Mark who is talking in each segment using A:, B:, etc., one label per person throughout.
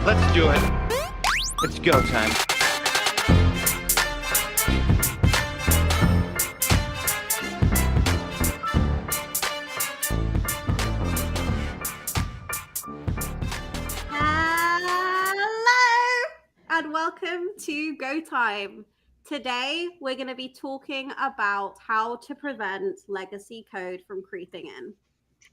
A: Let's do it. It's go time.
B: Hello and welcome to Go Time. Today we're going to be talking about how to prevent legacy code from creeping in.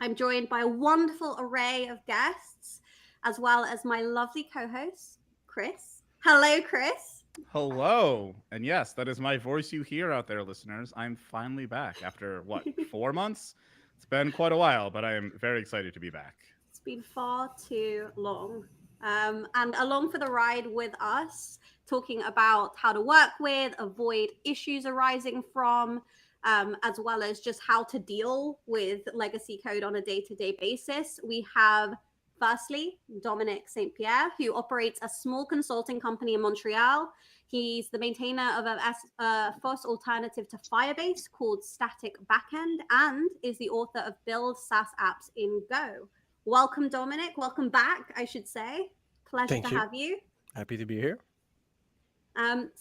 B: I'm joined by a wonderful array of guests, as well as my lovely co-host, Chris. Hello, Chris.
C: Hello. And yes, that is my voice you hear out there, listeners. I'm finally back after, 4 months? It's been quite a while, but I am very excited to be back.
B: It's been far too long. And along for the ride with us, talking about how to work with, avoid issues arising from, as well as just how to deal with legacy code on a day-to-day basis. We have, firstly, Dominic St-Pierre, who operates a small consulting company in Montreal. He's the maintainer of a first alternative to Firebase called Static Backend and is the author of Build SaaS Apps in Go. Welcome, Dominic. Welcome back, I should say. Pleasure to have you.
D: Happy to be here.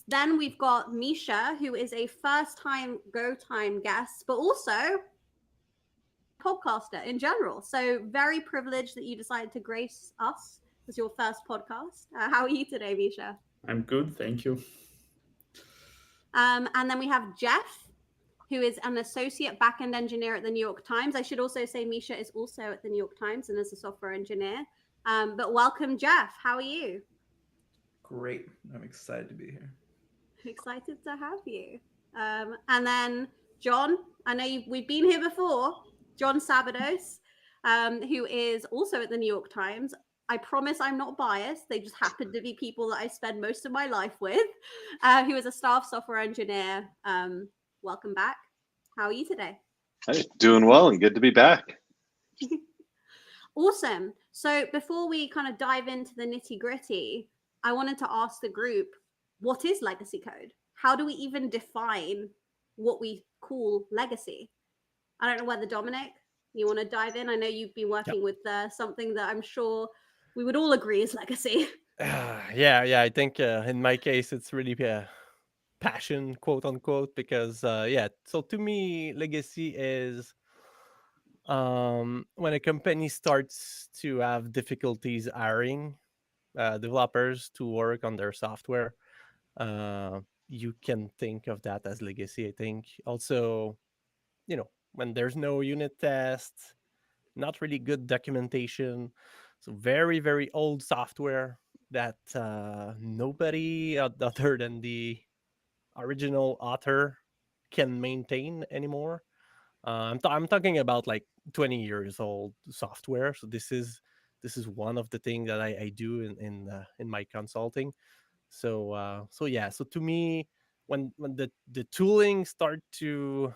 B: Then we've got Misha, who is a first-time Go Time guest, but also podcaster in general. So very privileged that you decided to grace us as your first podcast. How are you today, Misha?
E: I'm good, thank you.
B: And then we have Jeff, who is an associate backend engineer at the New York Times. I should also say Misha is also at the New York Times and is a software engineer. But welcome, Jeff. How are you?
F: Great. I'm excited to be here.
B: Excited to have you. And then Jon, I know we've been here before, Jon Sabados, who is also at the New York Times. I promise I'm not biased. They just happen to be people that I spend most of my life with, who is a staff software engineer. Welcome back. How are you today?
G: Hey, doing well and good to be back.
B: Awesome. So before we kind of dive into the nitty gritty, I wanted to ask the group, what is legacy code? How do we even define what we call legacy? I don't know whether Dominic, you want to dive in? I know you've been working with something that I'm sure we would all agree is legacy.
D: Yeah. I think in my case, it's really passion, quote unquote, because so to me, legacy is when a company starts to have difficulties hiring developers to work on their software. You can think of that as legacy. I think also, when there's no unit test, not really good documentation, so very, very old software that nobody other than the original author can maintain anymore. I'm talking about like 20 years old software. So this is one of the things that I do in my consulting. So so to me, when the tooling start to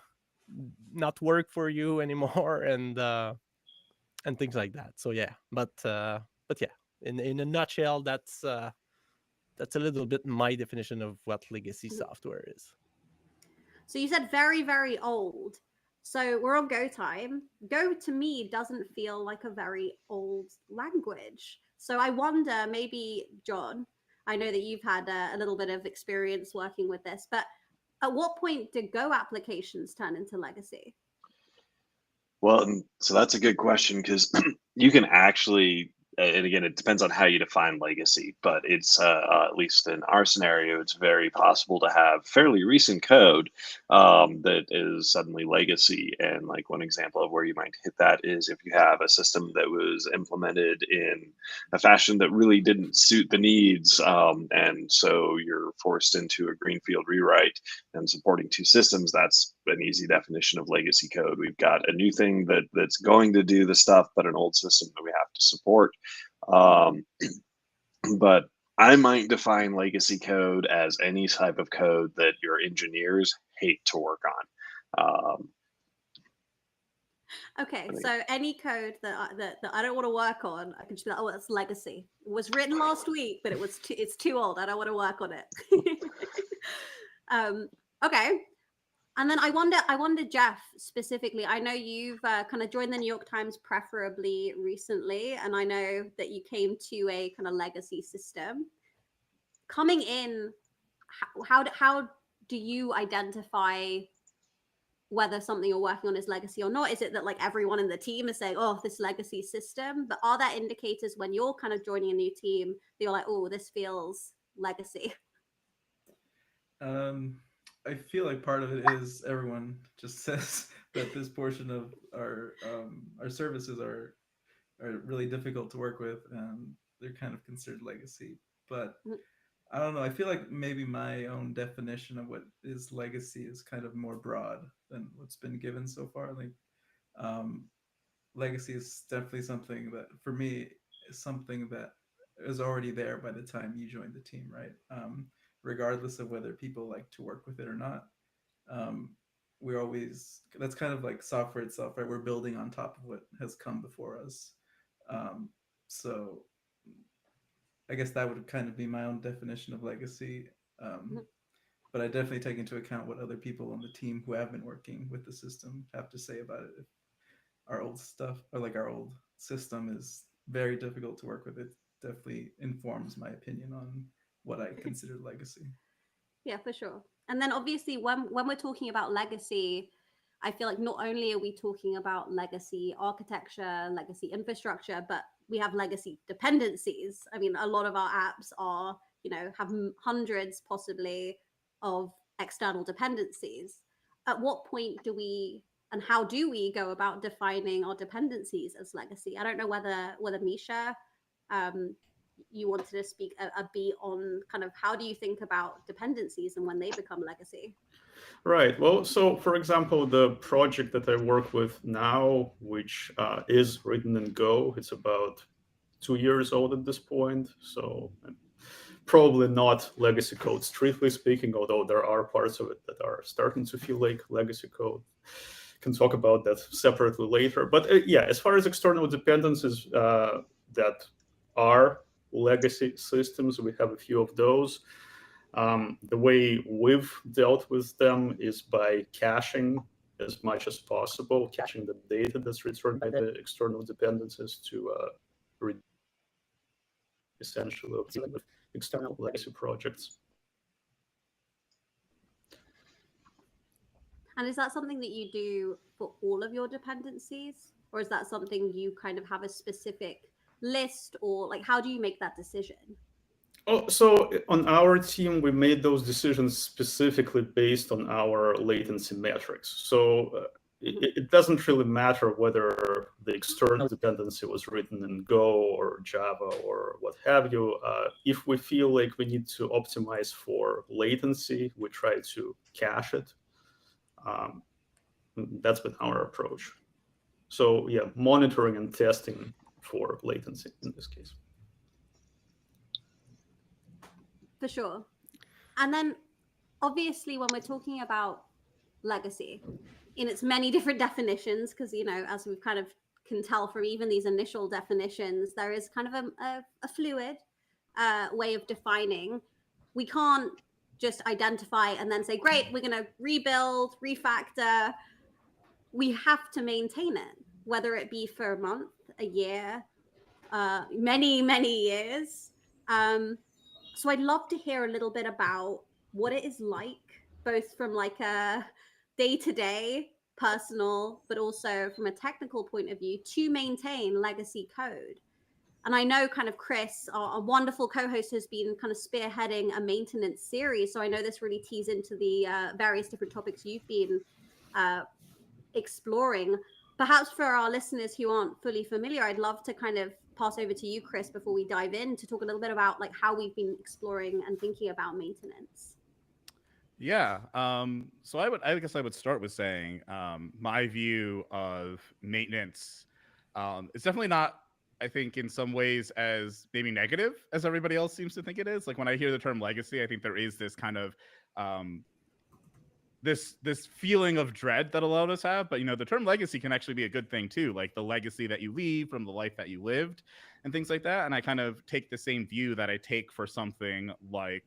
D: not work for you anymore and things like that. So but yeah, in a nutshell, that's a little bit my definition of what legacy software is.
B: So you said very, very old. So we're on Go Time. Go to me doesn't feel like a very old language. So I wonder, maybe, Jon, I know that you've had a little bit of experience working with this, but at what point did Go applications turn into legacy?
G: Well, so that's a good question because you can actually, and again, it depends on how you define legacy, but it's at least in our scenario, it's very possible to have fairly recent code that is suddenly legacy. And like one example of where you might hit that is if you have a system that was implemented in a fashion that really didn't suit the needs, and so you're forced into a greenfield rewrite and supporting two systems. That's an easy definition of legacy code. We've got a new thing that's going to do the stuff, but an old system that we have to support. But I might define legacy code as any type of code that your engineers hate to work on.
B: Okay, so any code that I don't want to work on, I can just be like, oh, that's legacy. It was written last week, but it's too old. I don't want to work on it. Okay. And then I wonder, Jeff, specifically, I know you've kind of joined the New York Times preferably recently, and I know that you came to a kind of legacy system. Coming in, how do you identify whether something you're working on is legacy or not? Is it that like everyone in the team is saying, oh, this legacy system? But are there indicators when you're kind of joining a new team that you're like, oh, this feels legacy?
F: I feel like part of it is everyone just says that this portion of our services are really difficult to work with, and they're kind of considered legacy. But I don't know. I feel like maybe my own definition of what is legacy is kind of more broad than what's been given so far. Like, legacy is definitely something that, for me, is something that is already there by the time you join the team, right? Regardless of whether people like to work with it or not. We're always, that's kind of like software itself, right? We're building on top of what has come before us. So I guess that would kind of be my own definition of legacy. But I definitely take into account what other people on the team who have been working with the system have to say about it. If our old stuff, or like our old system, is very difficult to work with, it definitely informs my opinion on what I consider legacy.
B: Yeah, for sure. And then obviously when we're talking about legacy, I feel like not only are we talking about legacy architecture, legacy infrastructure, but we have legacy dependencies. I mean, a lot of our apps are, have hundreds possibly of external dependencies. At what point do we, and how do we go about defining our dependencies as legacy? I don't know whether Misha, you wanted to speak a bit on kind of how do you think about dependencies and when they become legacy?
E: Right. Well, so for example, the project that I work with now, which is written in Go, it's about 2 years old at this point. So probably not legacy code, strictly speaking, although there are parts of it that are starting to feel like legacy code. Can talk about that separately later. But yeah, as far as external dependencies that are legacy systems, we have a few of those. The way we've dealt with them is by caching as much as possible, caching the data that's returned by the external dependencies to essentially dealing with external legacy projects.
B: And is that something that you do for all of your dependencies? Or is that something you kind of have a specific list, or like how do you make that decision?
E: Oh, so on our team, we made those decisions specifically based on our latency metrics. So it doesn't really matter whether the external dependency was written in Go or Java or what have you. If we feel like we need to optimize for latency, we try to cache it. That's been our approach. So yeah, monitoring and testing for latency in this case.
B: For sure. And then obviously when we're talking about legacy in its many different definitions, because, as we've kind of can tell from even these initial definitions, there is kind of a fluid way of defining. We can't just identify and then say, great, we're going to rebuild, refactor. We have to maintain it, whether it be for a month, a year, many, many years. So I'd love to hear a little bit about what it is like, both from like a day-to-day, personal, but also from a technical point of view, to maintain legacy code. And I know kind of Chris, our wonderful co-host, has been kind of spearheading a maintenance series. So I know this really tees into the various different topics you've been exploring. Perhaps for our listeners who aren't fully familiar, I'd love to kind of pass over to you, Chris, before we dive in to talk a little bit about like how we've been exploring and thinking about maintenance.
C: Yeah. So I guess I would start with saying my view of maintenance is definitely not, I think, in some ways as maybe negative as everybody else seems to think it is. Like when I hear the term legacy, I think there is this kind of this feeling of dread that a lot of us have. But the term legacy can actually be a good thing too, like the legacy that you leave from the life that you lived and things like that. And I kind of take the same view that I take for something like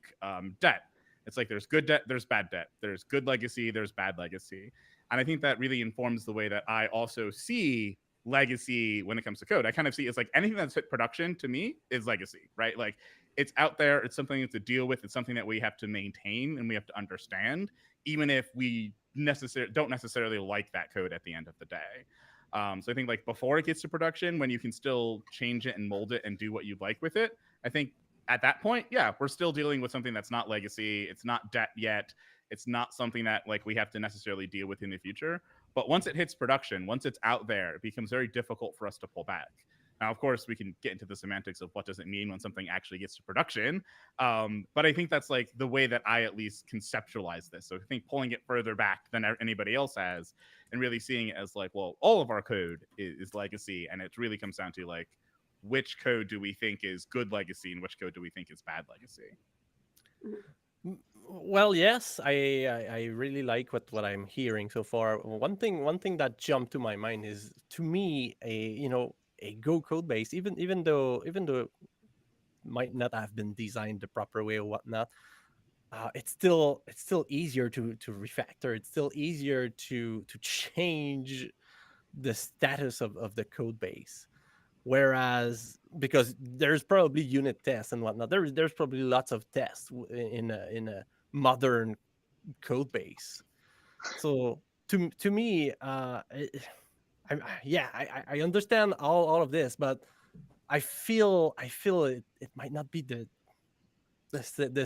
C: debt. It's like there's good debt, there's bad debt, there's good legacy, there's bad legacy. And I think that really informs the way that I also see legacy when it comes to code. I kind of see it's like anything that's hit production to me is legacy, right? Like it's out there, it's something to deal with, it's something that we have to maintain and we have to understand, even if we don't necessarily like that code at the end of the day. So I think like before it gets to production, when you can still change it and mold it and do what you'd like with it, I think at that point, yeah, we're still dealing with something that's not legacy. It's not debt yet. It's not something that like we have to necessarily deal with in the future. But once it hits production, once it's out there, it becomes very difficult for us to pull back. Now, of course, we can get into the semantics of what does it mean when something actually gets to production. But I think that's like the way that I at least conceptualize this. So I think pulling it further back than anybody else has and really seeing it as like, well, all of our code is legacy. And it really comes down to like, which code do we think is good legacy and which code do we think is bad legacy?
D: Well, yes, I really like what I'm hearing so far. One thing that jumped to my mind is, to me, a Go code base, even though it might not have been designed the proper way or whatnot, it's still easier to refactor. It's still easier to change the status of the code base. Whereas, because there's probably unit tests and whatnot, there's probably lots of tests in a modern code base. So to me, I understand all of this, but I feel it might not be the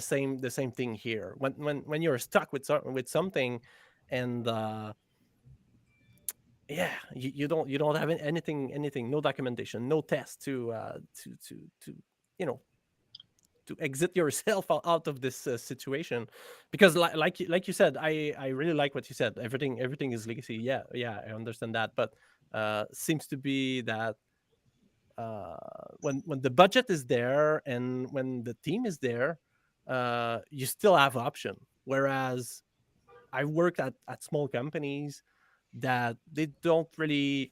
D: same thing here. When you're stuck with something, and you don't have anything, no documentation, no test to to exit yourself out of this situation. Because like you said, I really like what you said. Everything is legacy. Yeah, I understand that. But seems to be that when the budget is there and when the team is there, you still have option. Whereas I worked at small companies that they don't really,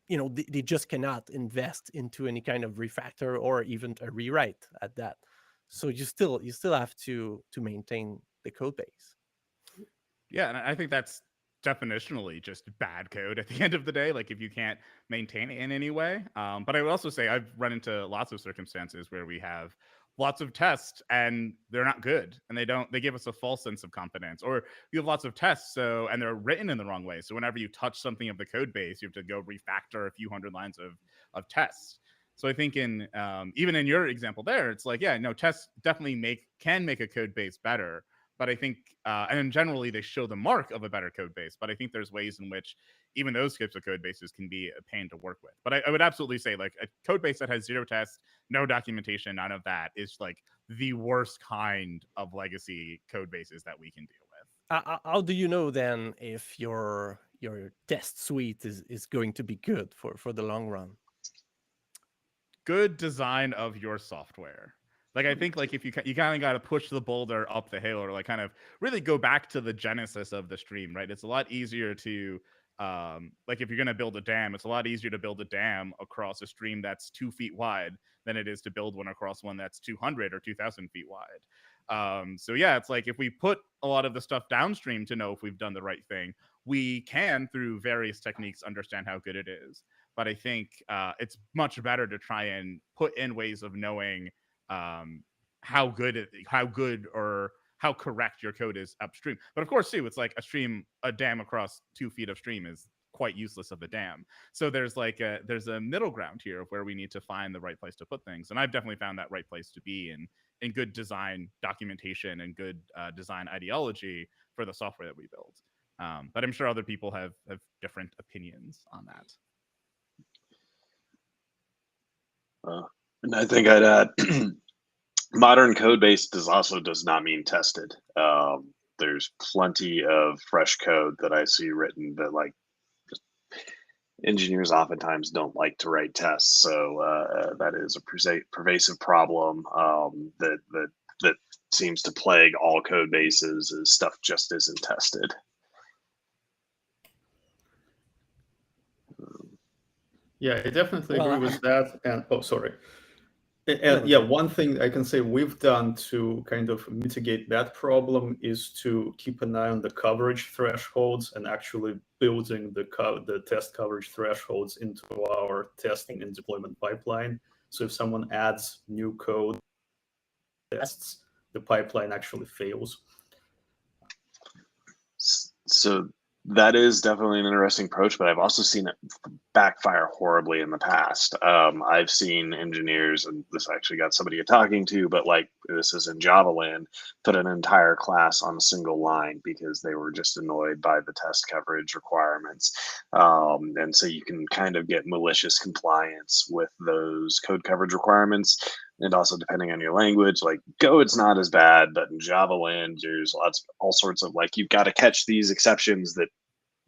D: they just cannot invest into any kind of refactor or even a rewrite at that. So you still have to maintain the code base.
C: Yeah, and I think that's definitionally just bad code at the end of the day, like if you can't maintain it in any way. But I would also say I've run into lots of circumstances where we have lots of tests and they're not good and they give us a false sense of confidence, or you have lots of tests and they're written in the wrong way. So whenever you touch something of the code base, you have to go refactor a few hundred lines of tests. So I think in even in your example there, it's like, yeah, no, tests definitely can make a code base better. But I think, and generally they show the mark of a better code base, but I think there's ways in which even those types of code bases can be a pain to work with. But I would absolutely say like a code base that has zero tests, no documentation, none of that is like the worst kind of legacy code bases that we can deal with.
D: How do you know then if your test suite is going to be good for the long run?
C: Good design of your software. Like, I think like if you kind of got to push the boulder up the hill, or like kind of really go back to the genesis of the stream, right? It's a lot easier to like if you're going to build a dam, it's a lot easier to build a dam across a stream that's 2 feet wide than it is to build one across one that's 200 or 2,000 feet wide. So yeah, it's like if we put a lot of the stuff downstream to know if we've done the right thing, we can through various techniques understand how good it is. But I think it's much better to try and put in ways of knowing how good or how correct your code is upstream. But of course, too, it's like a dam across 2 feet of stream is quite useless of a dam. So there's a middle ground here of where we need to find the right place to put things. And I've definitely found that right place to be in good design documentation and good design ideology for the software that we build. But I'm sure other people have different opinions on that.
G: And I think I'd add modern code base does not mean tested. There's plenty of fresh code that I see written that like engineers oftentimes don't like to write tests. So that is a pervasive problem that seems to plague all code bases, is stuff just isn't tested.
E: Yeah, I definitely agree with that. And sorry. Yeah, one thing I can say we've done to kind of mitigate that problem is to keep an eye on the coverage thresholds and actually building the test coverage thresholds into our testing and deployment pipeline. So if someone adds new code tests, the pipeline actually fails.
G: So that is definitely an interesting approach, but I've also seen it backfire horribly in the past. I've seen engineers, and this actually got somebody you're talking to, but like this is in Java land, put an entire class on a single line because they were just annoyed by the test coverage requirements. And so you can kind of get malicious compliance with those code coverage requirements. And also depending on your language, like Go, it's not as bad, but in Java land, there's all sorts of like, you've got to catch these exceptions that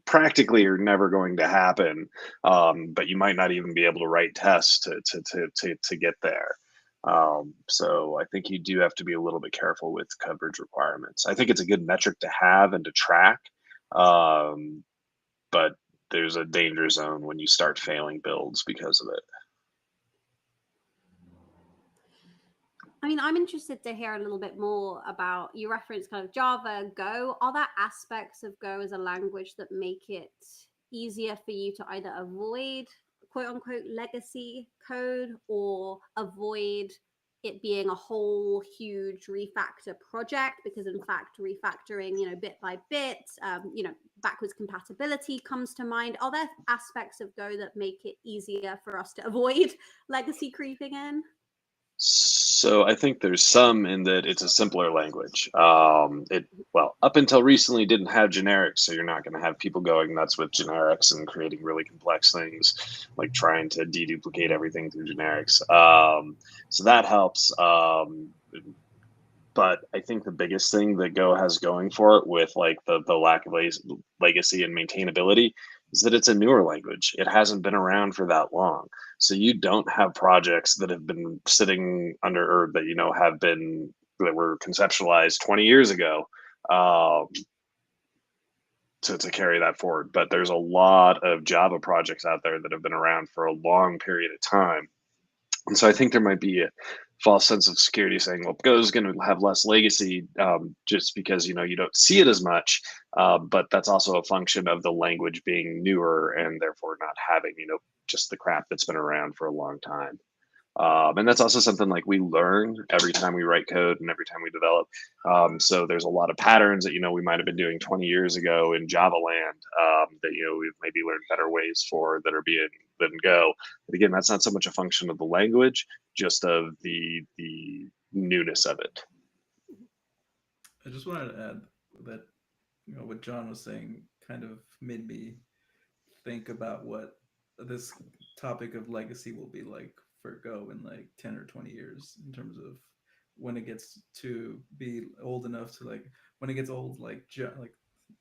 G: practically are never going to happen. But you might not even be able to write tests to get there. So I think you do have to be a little bit careful with coverage requirements. I think it's a good metric to have and to track. But there's a danger zone when you start failing builds because of it.
B: I mean, I'm interested to hear a little bit more about, you referenced kind of Java, Go. Are there aspects of Go as a language that make it easier for you to either avoid quote unquote legacy code or avoid it being a whole huge refactor project? Because in fact, refactoring, bit by bit, backwards compatibility comes to mind. Are there aspects of Go that make it easier for us to avoid legacy creeping in?
G: So I think there's some in that it's a simpler language. Well, up until recently didn't have generics, so you're not going to have people going nuts with generics and creating really complex things, like trying to deduplicate everything through generics. So that helps. But I think the biggest thing that Go has going for it with like the lack of legacy and maintainability is that it's a newer language. It hasn't been around for that long. So you don't have projects that have been sitting under, or that, that were conceptualized 20 years ago to carry that forward. But there's a lot of Java projects out there that have been around for a long period of time. And so I think there might be a false sense of security saying, well, Go is going to have less legacy just because, you don't see it as much. But that's also a function of the language being newer and therefore not having, just the crap that's been around for a long time. And that's also something like we learn every time we write code and every time we develop. So there's a lot of patterns that, we might have been doing 20 years ago in Java land that, we've maybe learned better ways for that are being than Go. But again, that's not so much a function of the language, just of the newness of it.
F: I just wanted to add that, what Jon was saying kind of made me think about what this topic of legacy will be like for Go in like 10 or 20 years in terms of when it gets to be old enough to when it gets old, like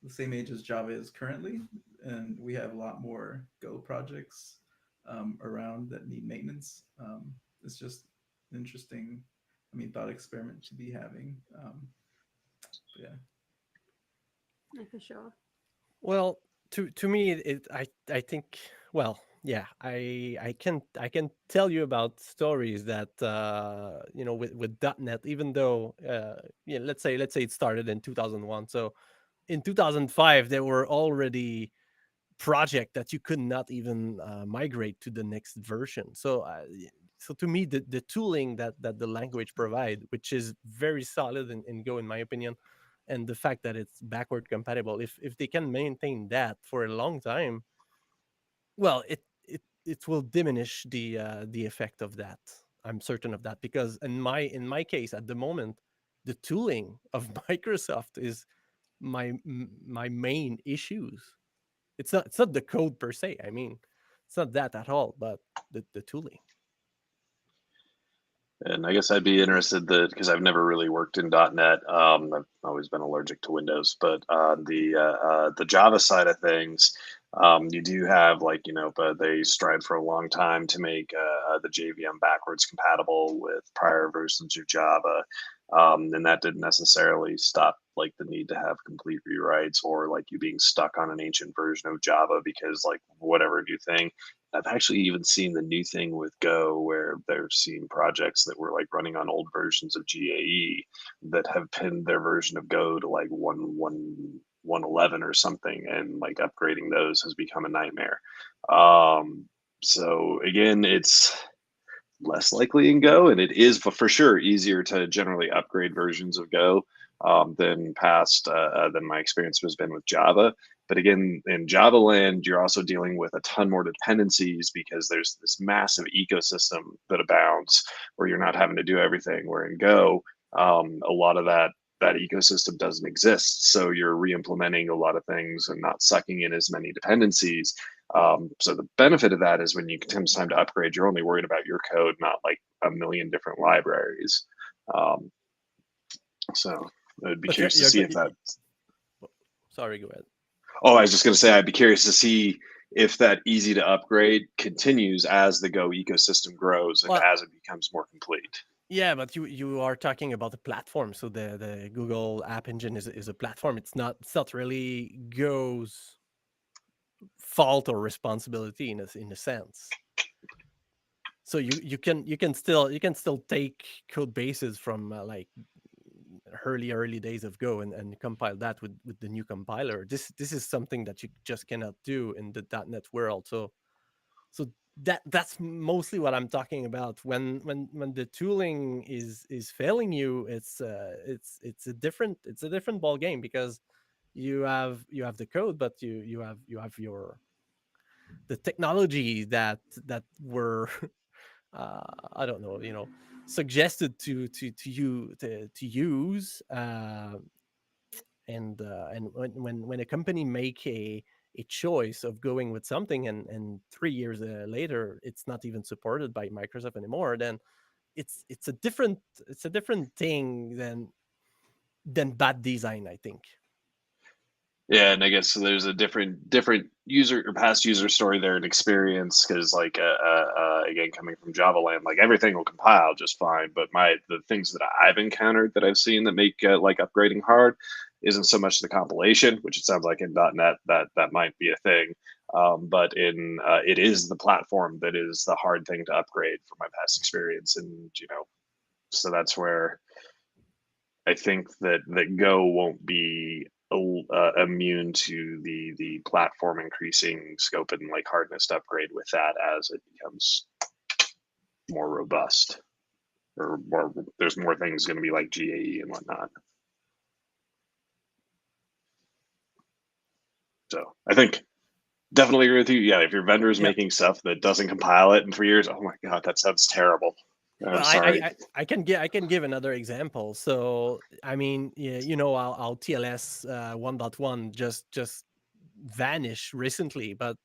F: the same age as Java is currently. And we have a lot more Go projects around that need maintenance. It's just an interesting, thought experiment to be having. Yeah.
B: For sure.
D: Well, to me, I think, well, yeah, I can tell you about stories that with .NET, even though let's say it started in 2001, so in 2005 there were already project that you could not even migrate to the next version. So to me, the tooling that the language provide, which is very solid in Go in my opinion, and the fact that it's backward compatible, if they can maintain that for a long time, well, it will diminish the effect of that. I'm certain of that, because in my case at the moment, the tooling of Microsoft is my main issues. It's not the code per se. It's not that at all, but the tooling.
G: And I guess I'd be interested because I've never really worked in .NET. I've always been allergic to Windows, but on the Java side of things, you do have but they strive for a long time to make the JVM backwards compatible with prior versions of Java, and that didn't necessarily stop the need to have complete rewrites or you being stuck on an ancient version of Java because whatever new thing. I've actually even seen the new thing with Go where they're seeing projects that were like running on old versions of GAE that have pinned their version of Go to like 1.11 or something, and like upgrading those has become a nightmare. So again, it's less likely in Go, and it is for sure easier to generally upgrade versions of Go than my experience has been with Java. But again, in Java land, you're also dealing with a ton more dependencies because there's this massive ecosystem that abounds where you're not having to do everything. Where in Go, a lot of that ecosystem doesn't exist. So you're re-implementing a lot of things and not sucking in as many dependencies. So the benefit of that is when you comes time to upgrade, you're only worried about your code, not like a million different libraries. So I'd be curious to see if that.
D: Sorry, go ahead.
G: Oh, I was just going to say, I'd be curious to see if that easy to upgrade continues as the Go ecosystem grows and as it becomes more complete.
D: Yeah, but you are talking about the platform. So the Google App Engine is a platform. It's not really Go's fault or responsibility in a sense. So you can still take code bases from like early days of Go and compile that with the new compiler. This is something that you just cannot do in the .NET world. So that's mostly what I'm talking about. When the tooling is failing you, it's a different ball game, because you have the code, but you have the technology that were I don't know, suggested to you to use, and when a company make a choice of going with something, and 3 years later it's not even supported by Microsoft anymore, then it's a different thing than bad design, I think.
G: Yeah, and I guess there's a different user or past user story there and experience, because like again, coming from Java land, like everything will compile just fine, but the things that I've encountered that I've seen that make like upgrading hard isn't so much the compilation, which it sounds like in .NET that might be a thing, but in it is the platform that is the hard thing to upgrade from my past experience, and so that's where I think that Go won't be immune to the platform increasing scope and like hardness to upgrade with that as it becomes more robust, or more. There's more things going to be like GAE and whatnot. So I think definitely agree with you. Yeah, if your vendor is making stuff that doesn't compile it in 3 years, oh my god, that sounds terrible. I'm sorry.
D: I can give another example. So I mean, our TLS 1.1 just vanished recently, but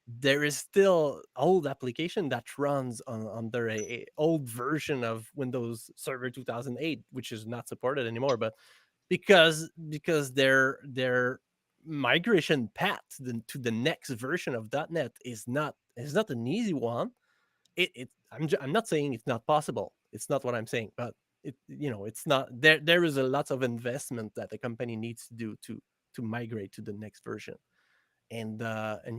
D: there is still old application that runs under a old version of Windows Server 2008, which is not supported anymore. But because their migration path to the next version of .NET is not an easy one. I'm not saying it's not possible. It's not what I'm saying, but it's not there. There is a lot of investment that the company needs to do to migrate to the next version, and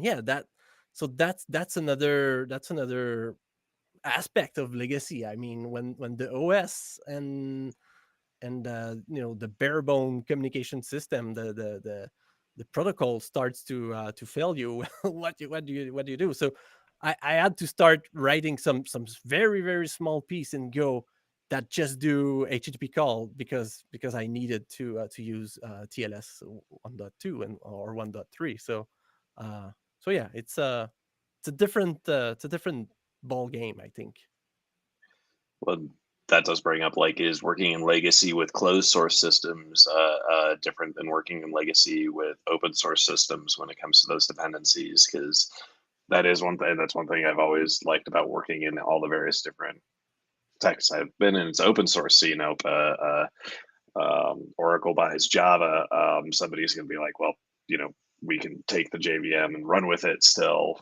D: yeah, that's another aspect of legacy. I mean, when the OS and the bare bone communication system, the protocol starts to fail you, what do you do? So I had to start writing some very, very small piece in Go that just do HTTP call, because I needed to use TLS 1.2 or 1.3. So yeah, it's a different ball game, I think.
G: Well, that does bring up, like, is working in legacy with closed source systems different than working in legacy with open source systems when it comes to those dependencies? Because that is one thing. That's one thing I've always liked about working in all the various different techs I've been in. It's open source, so Oracle buys Java. Somebody's going to be like, well, we can take the JVM and run with it still.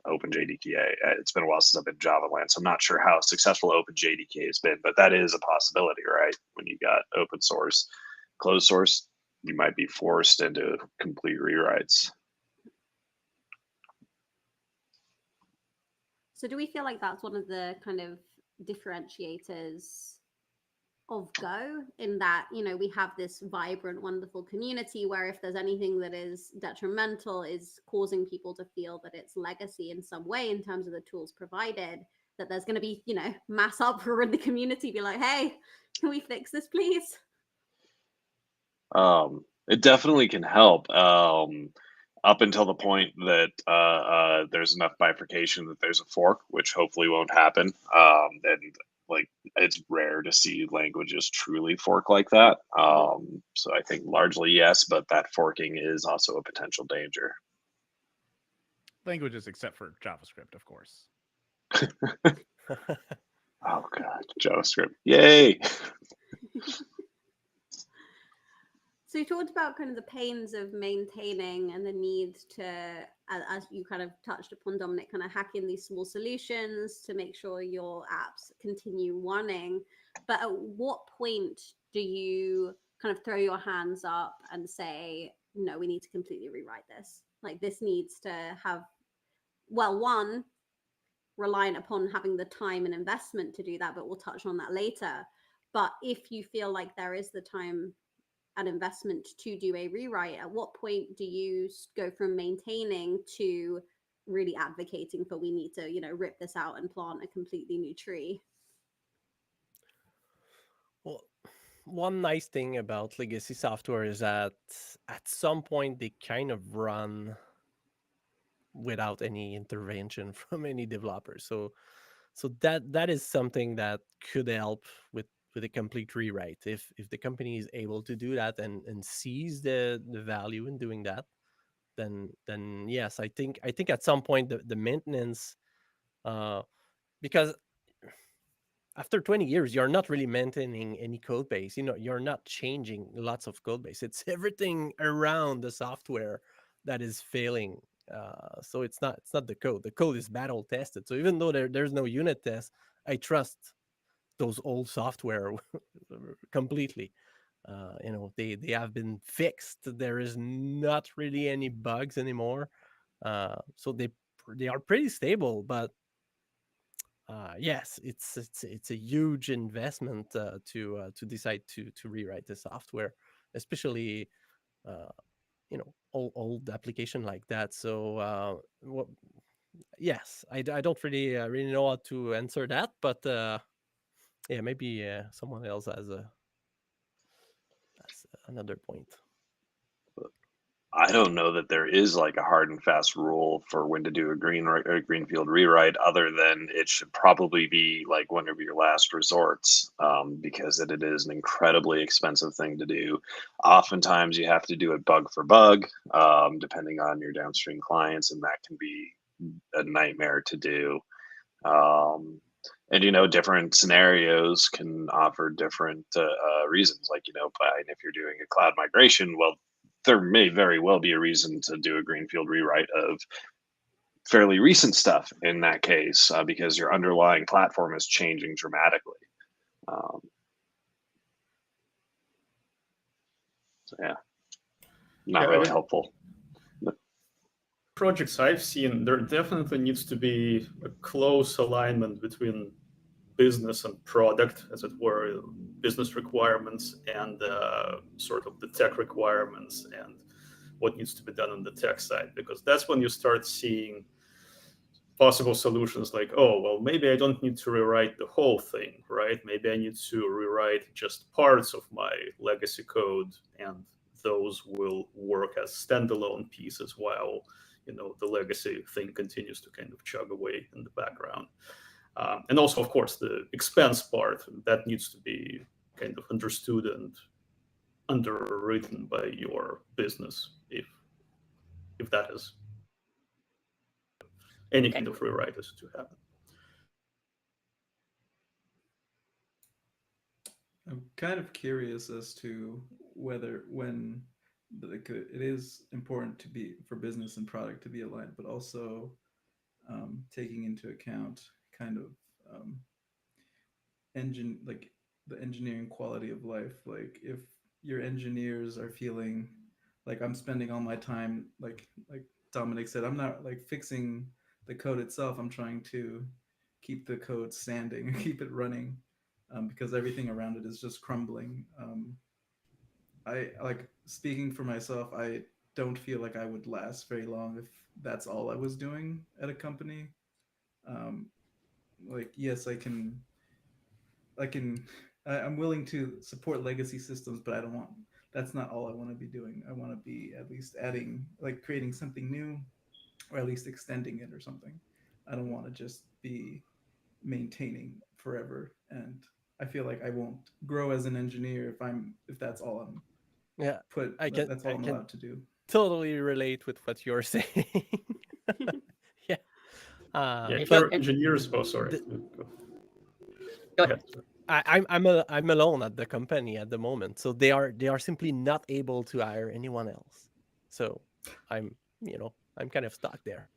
G: OpenJDK. It's been a while since I've been Java land, so I'm not sure how successful OpenJDK has been, but that is a possibility, right? When you got open source, closed source, you might be forced into complete rewrites.
B: So do we feel like that's one of the kind of differentiators of Go, in that, you know, we have this vibrant, wonderful community where if there's anything that is detrimental, is causing people to feel that it's legacy in some way in terms of the tools provided, that there's going to be, you know, mass uproar in the community, be like, hey, can we fix this, please?
G: It definitely can help. Up until the point that there's enough bifurcation that there's a fork, which hopefully won't happen. And like, it's rare to see languages truly fork like that. So I think largely yes, but that forking is also a potential danger.
C: Languages except for JavaScript, of course.
G: Oh god, JavaScript! Yay!
B: So you talked about kind of the pains of maintaining and the need to, as you kind of touched upon, Dominic, kind of hacking these small solutions to make sure your apps continue running. But at what point do you kind of throw your hands up and say, no, we need to completely rewrite this? Like, this needs to have, well, one, reliant upon having the time and investment to do that, but we'll touch on that later. But if you feel like there is the time and investment to do a rewrite, at what point do you go from maintaining to really advocating for, we need to, you know, rip this out and plant a completely new tree?
D: Well, one nice thing about legacy software is that at some point they kind of run without any intervention from any developers. So that is something that could help with a complete rewrite. If the company is able to do that and sees the value in doing that, then yes, I think at some point the maintenance, because after 20 years you're not really maintaining any code base. You know, you're not changing lots of code base. It's everything around the software that is failing. So it's not the code. The code is battle tested. So even though there's no unit test, I trust those old software completely. You know, they have been fixed. There is not really any bugs anymore. So they are pretty stable. But yes, it's a huge investment to decide to rewrite the software, especially you know, old application like that. So yes, I don't really know how to answer that, but yeah, maybe someone else has another point.
G: I don't know that there is like a hard and fast rule for when to do a greenfield rewrite, other than it should probably be like one of your last resorts, because it is an incredibly expensive thing to do. Oftentimes, you have to do it bug for bug, depending on your downstream clients, and that can be a nightmare to do. And you know, different scenarios can offer different reasons. Like, you know, if you're doing a cloud migration, well, there may very well be a reason to do a greenfield rewrite of fairly recent stuff in that case, because your underlying platform is changing dramatically. So yeah, not really helpful.
E: Projects I've seen, there definitely needs to be a close alignment between business and product, as it were, business requirements and sort of the tech requirements and what needs to be done on the tech side, because that's when you start seeing possible solutions like, oh, well, maybe I don't need to rewrite the whole thing, right? Maybe I need to rewrite just parts of my legacy code, and those will work as standalone pieces while, you know, the legacy thing continues to kind of chug away in the background. And also, of course, the expense part, that needs to be kind of understood and underwritten by your business if that is any kind of rewrite is to happen.
F: I'm kind of curious as to whether when it is important to be for business and product to be aligned, but also taking into account kind of like the engineering quality of life. Like if your engineers are feeling like, I'm spending all my time, like Dominic said, I'm not like fixing the code itself, I'm trying to keep the code standing and keep it running, because everything around it is just crumbling. I like, speaking for myself, I don't feel like I would last very long if that's all I was doing at a company. Like, yes, I'm willing to support legacy systems, but that's not all I want to be doing. I want to be at least adding, like, creating something new, or at least extending it or something. I don't want to just be maintaining forever. And I feel like I won't grow as an engineer if that's all
D: Yeah,
F: that's all
D: I
F: I'm
D: can
F: allowed to do.
D: totally relate with what you're saying. Yeah.
E: Yeah, if
D: But
E: you're engineers. Oh, sorry. Go ahead.
D: I'm alone at the company at the moment, so they are simply not able to hire anyone else. So I'm kind of stuck there.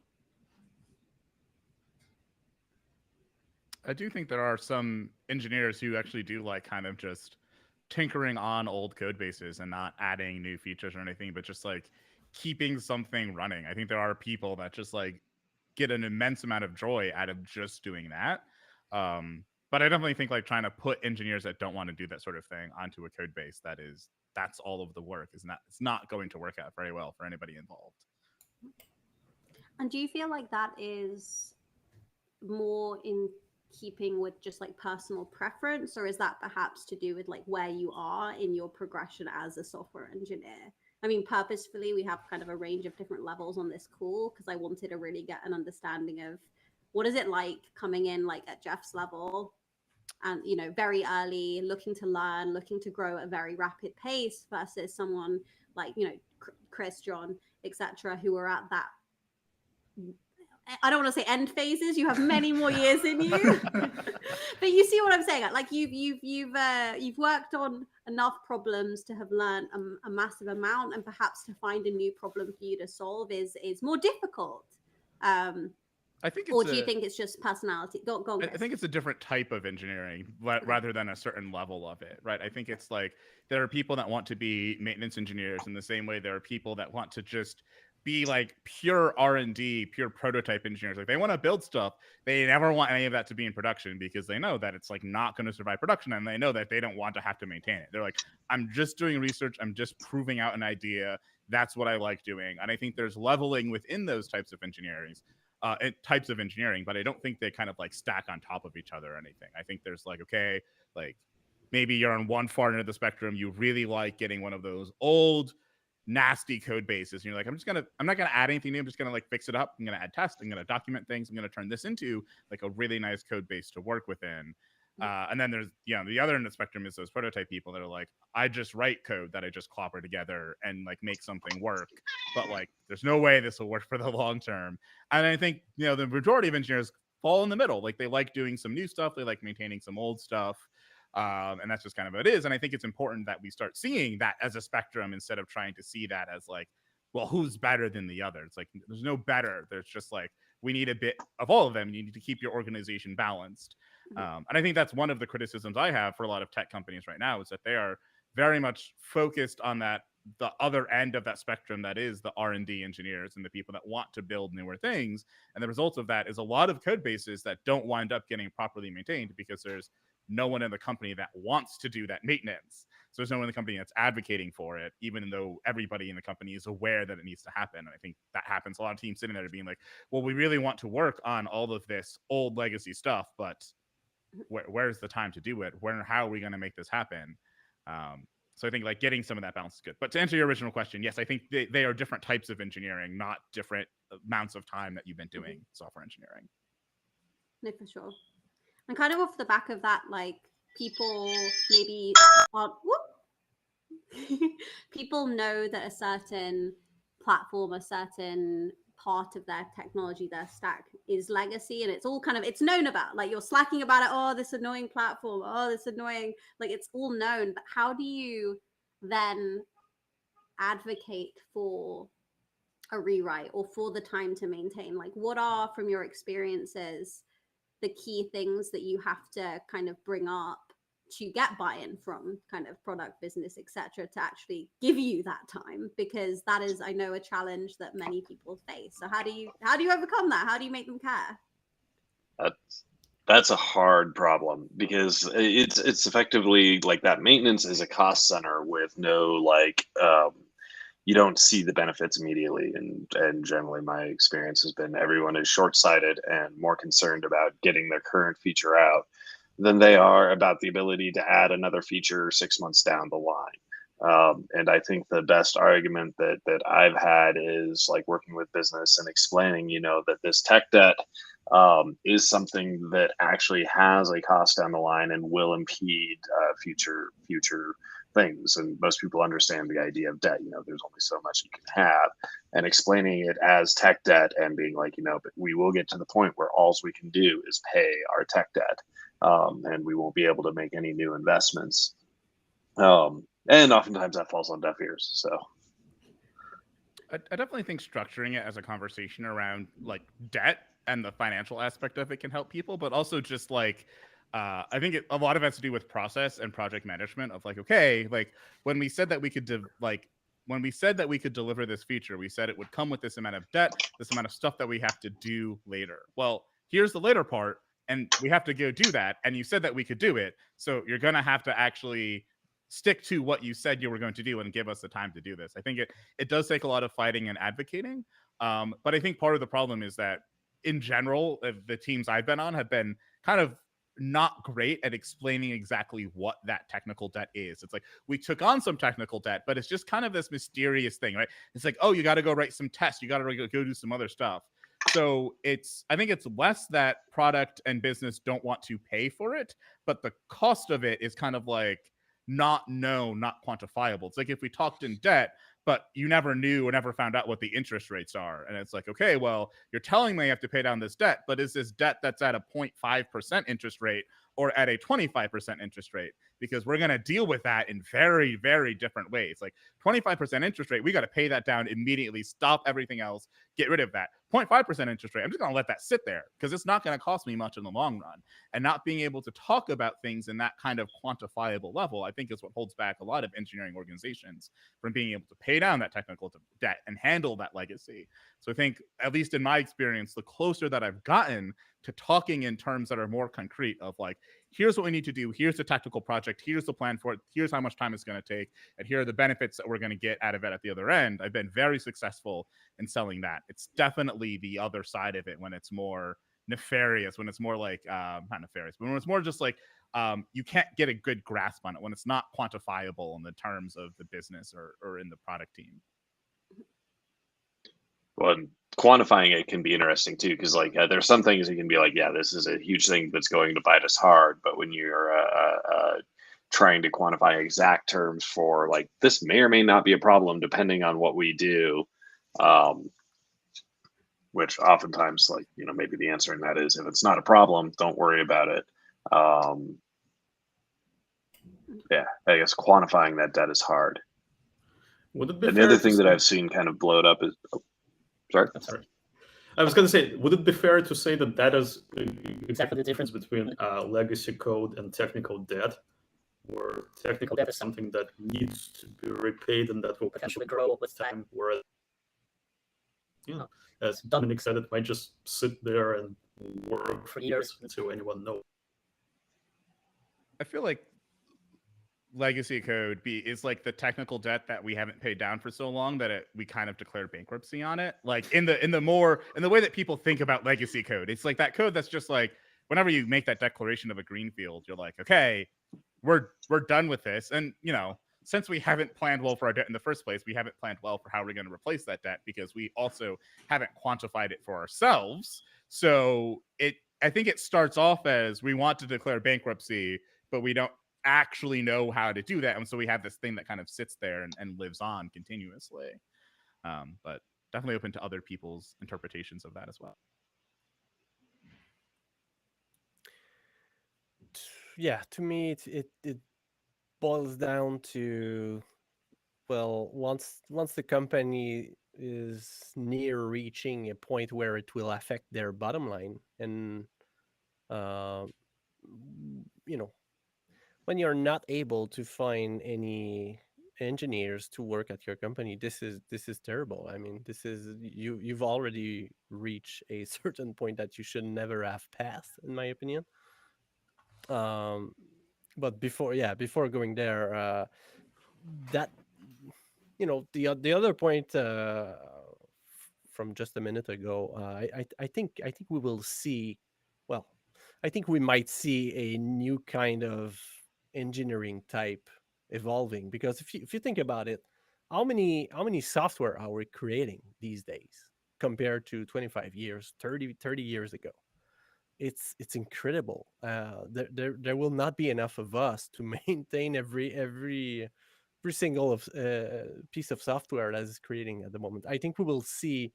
C: I do think there are some engineers who actually do like kind of just tinkering on old code bases and not adding new features or anything, but just like keeping something running. I think there are people that just like get an immense amount of joy out of just doing that. But I definitely think like trying to put engineers that don't want to do that sort of thing onto a code base that's all of the work it's not going to work out very well for anybody involved.
B: And do you feel like that is more in keeping with just like personal preference, or is that perhaps to do with like where you are in your progression as a software engineer? I mean, purposefully, we have kind of a range of different levels on this call because I wanted to really get an understanding of what is it like coming in like at Jeff's level and, you know, very early, looking to learn, looking to grow at a very rapid pace versus someone like, you know, Chris, Jon, etc., who are at that, I don't want to say end phases. You have many more years in you, but you see what I'm saying. Like you've worked on enough problems to have learned a massive amount, and perhaps to find a new problem for you to solve is more difficult.
C: I think
B: or do you think it's just personality? Go on, Chris.
C: I think it's a different type of engineering rather than a certain level of it, right? I think it's like there are people that want to be maintenance engineers in the same way there are people that want to just be like pure R&D, pure prototype engineers. Like they want to build stuff. They never want any of that to be in production because they know that it's like not going to survive production, and they know that they don't want to have to maintain it. They're like, I'm just doing research. I'm just proving out an idea. That's what I like doing. And I think there's leveling within those types of engineering, but I don't think they kind of like stack on top of each other or anything. I think there's like, okay, like maybe you're on one far end of the spectrum. You really like getting one of those old nasty code bases, and you're like, I'm not gonna add anything new. I'm just gonna like fix it up. I'm gonna add tests. I'm gonna document things. I'm gonna turn this into like a really nice code base to work within. And then there's the other end of the spectrum is those prototype people that are like, I just write code that I just clobber together and like make something work, but like there's no way this will work for the long term. And I think the majority of engineers fall in the middle. Like they like doing some new stuff, they like maintaining some old stuff. And that's just kind of what it is. And I think it's important that we start seeing that as a spectrum instead of trying to see that as like, well, who's better than the other? It's like, there's no better. There's just like, we need a bit of all of them. You need to keep your organization balanced. And I think that's one of the criticisms I have for a lot of tech companies right now is that they are very much focused on the other end of that spectrum that is the R&D engineers and the people that want to build newer things. And the result of that is a lot of code bases that don't wind up getting properly maintained because there's no one in the company that wants to do that maintenance. So there's no one in the company that's advocating for it, even though everybody in the company is aware that it needs to happen. And I think that happens. A lot of teams sitting there being like, well, we really want to work on all of this old legacy stuff, but where's the time to do it? How are we going to make this happen? So I think like getting some of that balance is good. But to answer your original question, yes, I think they are different types of engineering, not different amounts of time that you've been doing software engineering.
B: No, for sure. And kind of off the back of that, like people maybe aren't, people know that a certain platform, a certain part of their technology, their stack is legacy, and it's all kind of, it's known about, like you're slacking about it. Oh, this annoying platform. Oh, this annoying, like it's all known. But how do you then advocate for a rewrite or for the time to maintain? Like what are, from your experiences, the key things that you have to kind of bring up to get buy-in from kind of product, business, etc., to actually give you that time, because that is, I know, a challenge that many people face. So how do you overcome that? How do you make them care?
G: That's a hard problem because it's effectively like that maintenance is a cost center with no like you don't see the benefits immediately, and generally my experience has been everyone is short-sighted and more concerned about getting their current feature out than they are about the ability to add another feature 6 months down the line. And I think the best argument that I've had is like working with business and explaining, that this tech debt is something that actually has a cost down the line and will impede future things. And most people understand the idea of debt. There's only so much you can have, and explaining it as tech debt and being like, but we will get to the point where all we can do is pay our tech debt, and we won't be able to make any new investments. And oftentimes that falls on deaf ears. So
C: I definitely think structuring it as a conversation around like debt and the financial aspect of it can help people, but also just like I think a lot of it has to do with process and project management of like, okay, like when we said that we could deliver this feature, we said it would come with this amount of debt, this amount of stuff that we have to do later. Well, here's the later part, and we have to go do that. And you said that we could do it, so you're gonna have to actually stick to what you said you were going to do and give us the time to do this. I think it does take a lot of fighting and advocating, but I think part of the problem is that in general, the teams I've been on have been kind of not great at explaining exactly what that technical debt is. It's like we took on some technical debt, but it's just kind of this mysterious thing, right? It's like, oh, you got to go write some tests, you got to go do some other stuff. So I think it's less that product and business don't want to pay for it, but the cost of it is kind of like not known, not quantifiable. It's like if we talked in debt, but you never knew or never found out what the interest rates are. And it's like, okay, well, you're telling me I have to pay down this debt, but is this debt that's at a 0.5% interest rate or at a 25% interest rate? Because we're going to deal with that in very, very different ways. Like 25% interest rate, we got to pay that down immediately, stop everything else, get rid of that. 0.5% interest rate, I'm just going to let that sit there because it's not going to cost me much in the long run. And not being able to talk about things in that kind of quantifiable level, I think is what holds back a lot of engineering organizations from being able to pay down that technical debt and handle that legacy. So I think, at least in my experience, the closer that I've gotten to talking in terms that are more concrete of like, here's what we need to do, here's the technical project, here's the plan for it, here's how much time it's going to take, and here are the benefits that we're going to get out of it at the other end, I've been very successful in selling that. It's definitely the other side of it when it's more nefarious, when it's more like not nefarious, but when it's more just like you can't get a good grasp on it, when it's not quantifiable in the terms of the business or in the product team.
G: Well, quantifying it can be interesting too, because like there's some things you can be like, yeah, this is a huge thing that's going to bite us hard. But when you're trying to quantify exact terms for like, this may or may not be a problem depending on what we do, which oftentimes, like, maybe the answer in that is, if it's not a problem, don't worry about it. Yeah, I guess quantifying that debt is hard.
E: Would it be
G: and the other thing that I've seen kind of blowed up is, sorry.
E: I was going to say, would it be fair to say that that is exactly the difference between legacy code and technical debt, where technical debt is something that needs to be repaid and that will potentially grow with time, whereas, as Dominic said, it might just sit there and work for years until anyone knows.
C: I feel like legacy code is like the technical debt that we haven't paid down for so long that we kind of declared bankruptcy on it. Like in the way that people think about legacy code, it's like that code that's just like, whenever you make that declaration of a greenfield, you're like, okay, we're done with this. And since we haven't planned well for our debt in the first place, we haven't planned well for how we're going to replace that debt, because we also haven't quantified it for ourselves. So I think it starts off as, we want to declare bankruptcy, but we don't actually know how to do that, and so we have this thing that kind of sits there and lives on continuously. But definitely open to other people's interpretations of that as well.
D: Yeah, to me it boils down to, well, once the company is near reaching a point where it will affect their bottom line, and when you're not able to find any engineers to work at your company, this is terrible. I mean, this is you've already reached a certain point that you should never have passed, in my opinion. Um, but before going there, that the other point from just a minute ago, I think we will see, well, I think we might see a new kind of engineering type evolving, because if you think about it, how many software are we creating these days compared to 25 years, 30 years ago? It's incredible. There will not be enough of us to maintain every single piece of software that is creating at the moment. I think we will see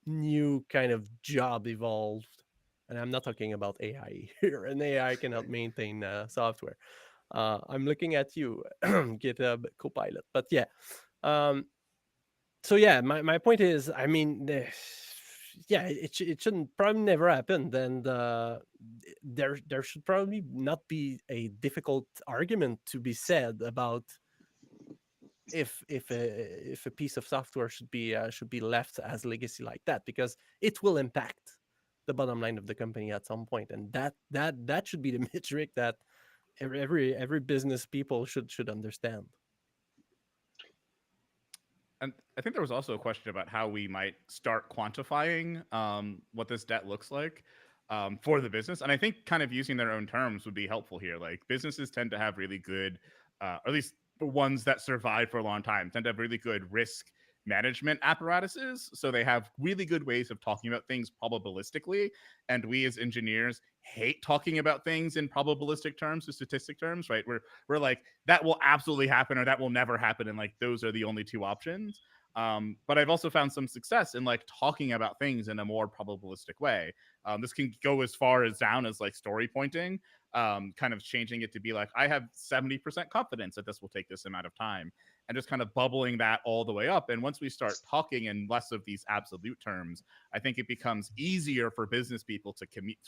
D: new kind of job evolved, and I'm not talking about AI here. And AI cannot maintain software. I'm looking at you, GitHub Copilot. But yeah, um, so yeah, my point is, I mean, yeah, it shouldn't probably never happen. Then there should probably not be a difficult argument to be said about if a piece of software should be left as legacy like that, because it will impact the bottom line of the company at some point, and that should be the metric that every business people should understand.
C: And I think there was also a question about how we might start quantifying what this debt looks like for the business. And I think kind of using their own terms would be helpful here. Like, businesses tend to have really good, or at least the ones that survive for a long time, tend to have really good risk management apparatuses. So they have really good ways of talking about things probabilistically. And we as engineers hate talking about things in probabilistic terms or statistic terms, right? We're like, that will absolutely happen or that will never happen, and like those are the only two options. But I've also found some success in like talking about things in a more probabilistic way. This can go as far as down as like story pointing, kind of changing it to be like, I have 70% confidence that this will take this amount of time, and just kind of bubbling that all the way up. And once we start talking in less of these absolute terms, I think it becomes easier for business people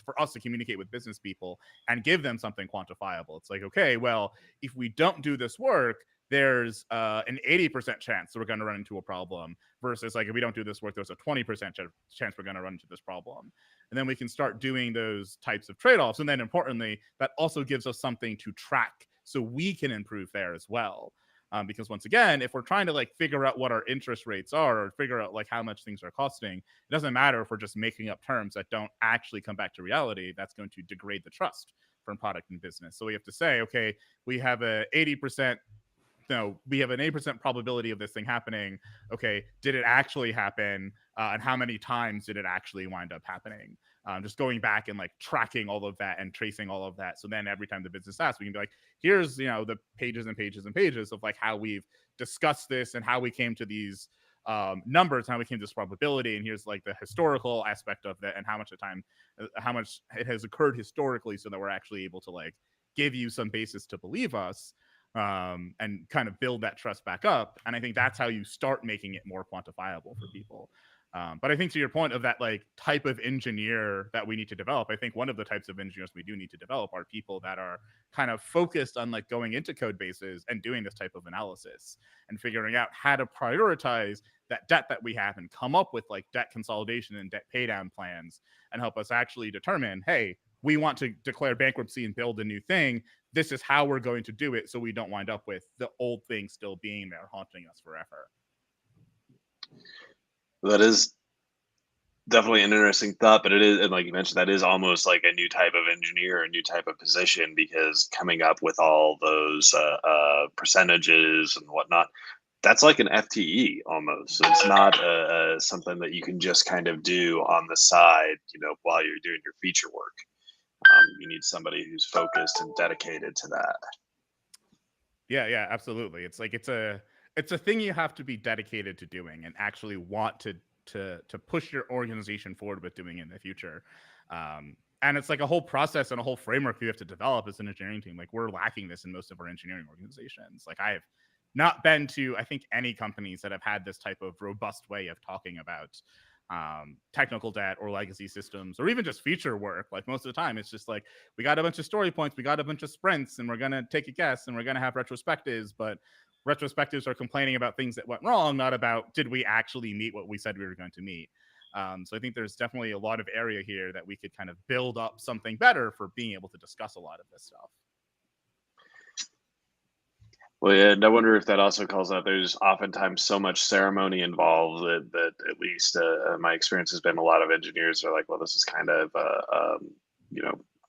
C: for us to communicate with business people and give them something quantifiable. It's like, okay, well, if we don't do this work, there's an 80% chance that we're going to run into a problem, versus like, if we don't do this work, there's a 20% chance we're going to run into this problem. And then we can start doing those types of trade-offs. And then importantly, that also gives us something to track so we can improve there as well. Because once again, if we're trying to like figure out what our interest rates are, or figure out like how much things are costing, it doesn't matter if we're just making up terms that don't actually come back to reality. That's going to degrade the trust from product and business. So we have to say, okay, we have an 80% probability of this thing happening. Okay, did it actually happen? And how many times did it actually wind up happening? Just going back and like tracking all of that and tracing all of that. So then every time the business asks, we can be like, here's, the pages and pages and pages of like how we've discussed this and how we came to these numbers, how we came to this probability. And here's like the historical aspect of that and how much it has occurred historically, so that we're actually able to like give you some basis to believe us. And kind of build that trust back up. And I think that's how you start making it more quantifiable for people. But I think to your point of that like type of engineer that we need to develop, I think one of the types of engineers we do need to develop are people that are kind of focused on like going into code bases and doing this type of analysis and figuring out how to prioritize that debt that we have and come up with like debt consolidation and debt pay down plans, and help us actually determine, hey, we want to declare bankruptcy and build a new thing. This is how we're going to do it, so we don't wind up with the old thing still being there haunting us forever.
G: That is definitely an interesting thought, but it is, and like you mentioned, that is almost like a new type of engineer, a new type of position, because coming up with all those percentages and whatnot, that's like an FTE almost. So it's not something that you can just kind of do on the side, while you're doing your feature work. You need somebody who's focused and dedicated to that.
C: Yeah, absolutely. It's like it's a thing you have to be dedicated to doing and actually want to push your organization forward with doing in the future. And it's like a whole process and a whole framework you have to develop as an engineering team. Like, we're lacking this in most of our engineering organizations. Like, I have not been to, I think, any companies that have had this type of robust way of talking about technical debt or legacy systems, or even just feature work. Like most of the time, it's just like, we got a bunch of story points, we got a bunch of sprints, and we're going to take a guess, and we're going to have retrospectives, but retrospectives are complaining about things that went wrong, not about did we actually meet what we said we were going to meet. So I think there's definitely a lot of area here that we could kind of build up something better for being able to discuss a lot of this stuff.
G: Well, yeah, and I wonder if that also calls out there's oftentimes so much ceremony involved that at least my experience has been a lot of engineers are like, well, this is kind of,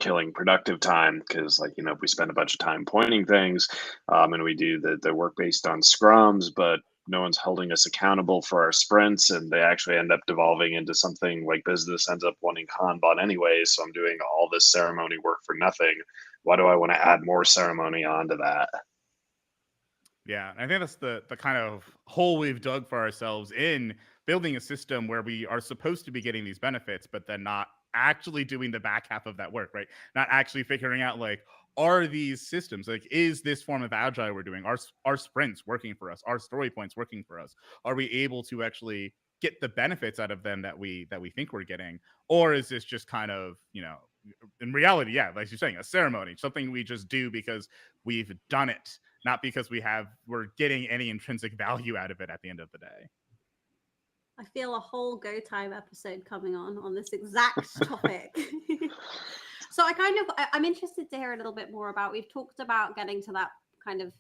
G: killing productive time because, like, if we spend a bunch of time pointing things and we do the work based on scrums, but no one's holding us accountable for our sprints, and they actually end up devolving into something like business ends up wanting Kanban anyway. So I'm doing all this ceremony work for nothing. Why do I want to add more ceremony onto that?
C: Yeah, I think that's the kind of hole we've dug for ourselves in building a system where we are supposed to be getting these benefits, but then not actually doing the back half of that work, right? Not actually figuring out, like, are these systems, like, is this form of agile we're doing, our sprints working for us, our story points working for us? Are we able to actually get the benefits out of them that we think we're getting? Or is this just kind of, in reality, yeah, like you're saying, a ceremony, something we just do because we've done it, not because we're getting any intrinsic value out of it at the end of the day.
B: I feel a whole Go Time episode coming on this exact topic. So I'm interested to hear a little bit more about, we've talked about getting to that kind of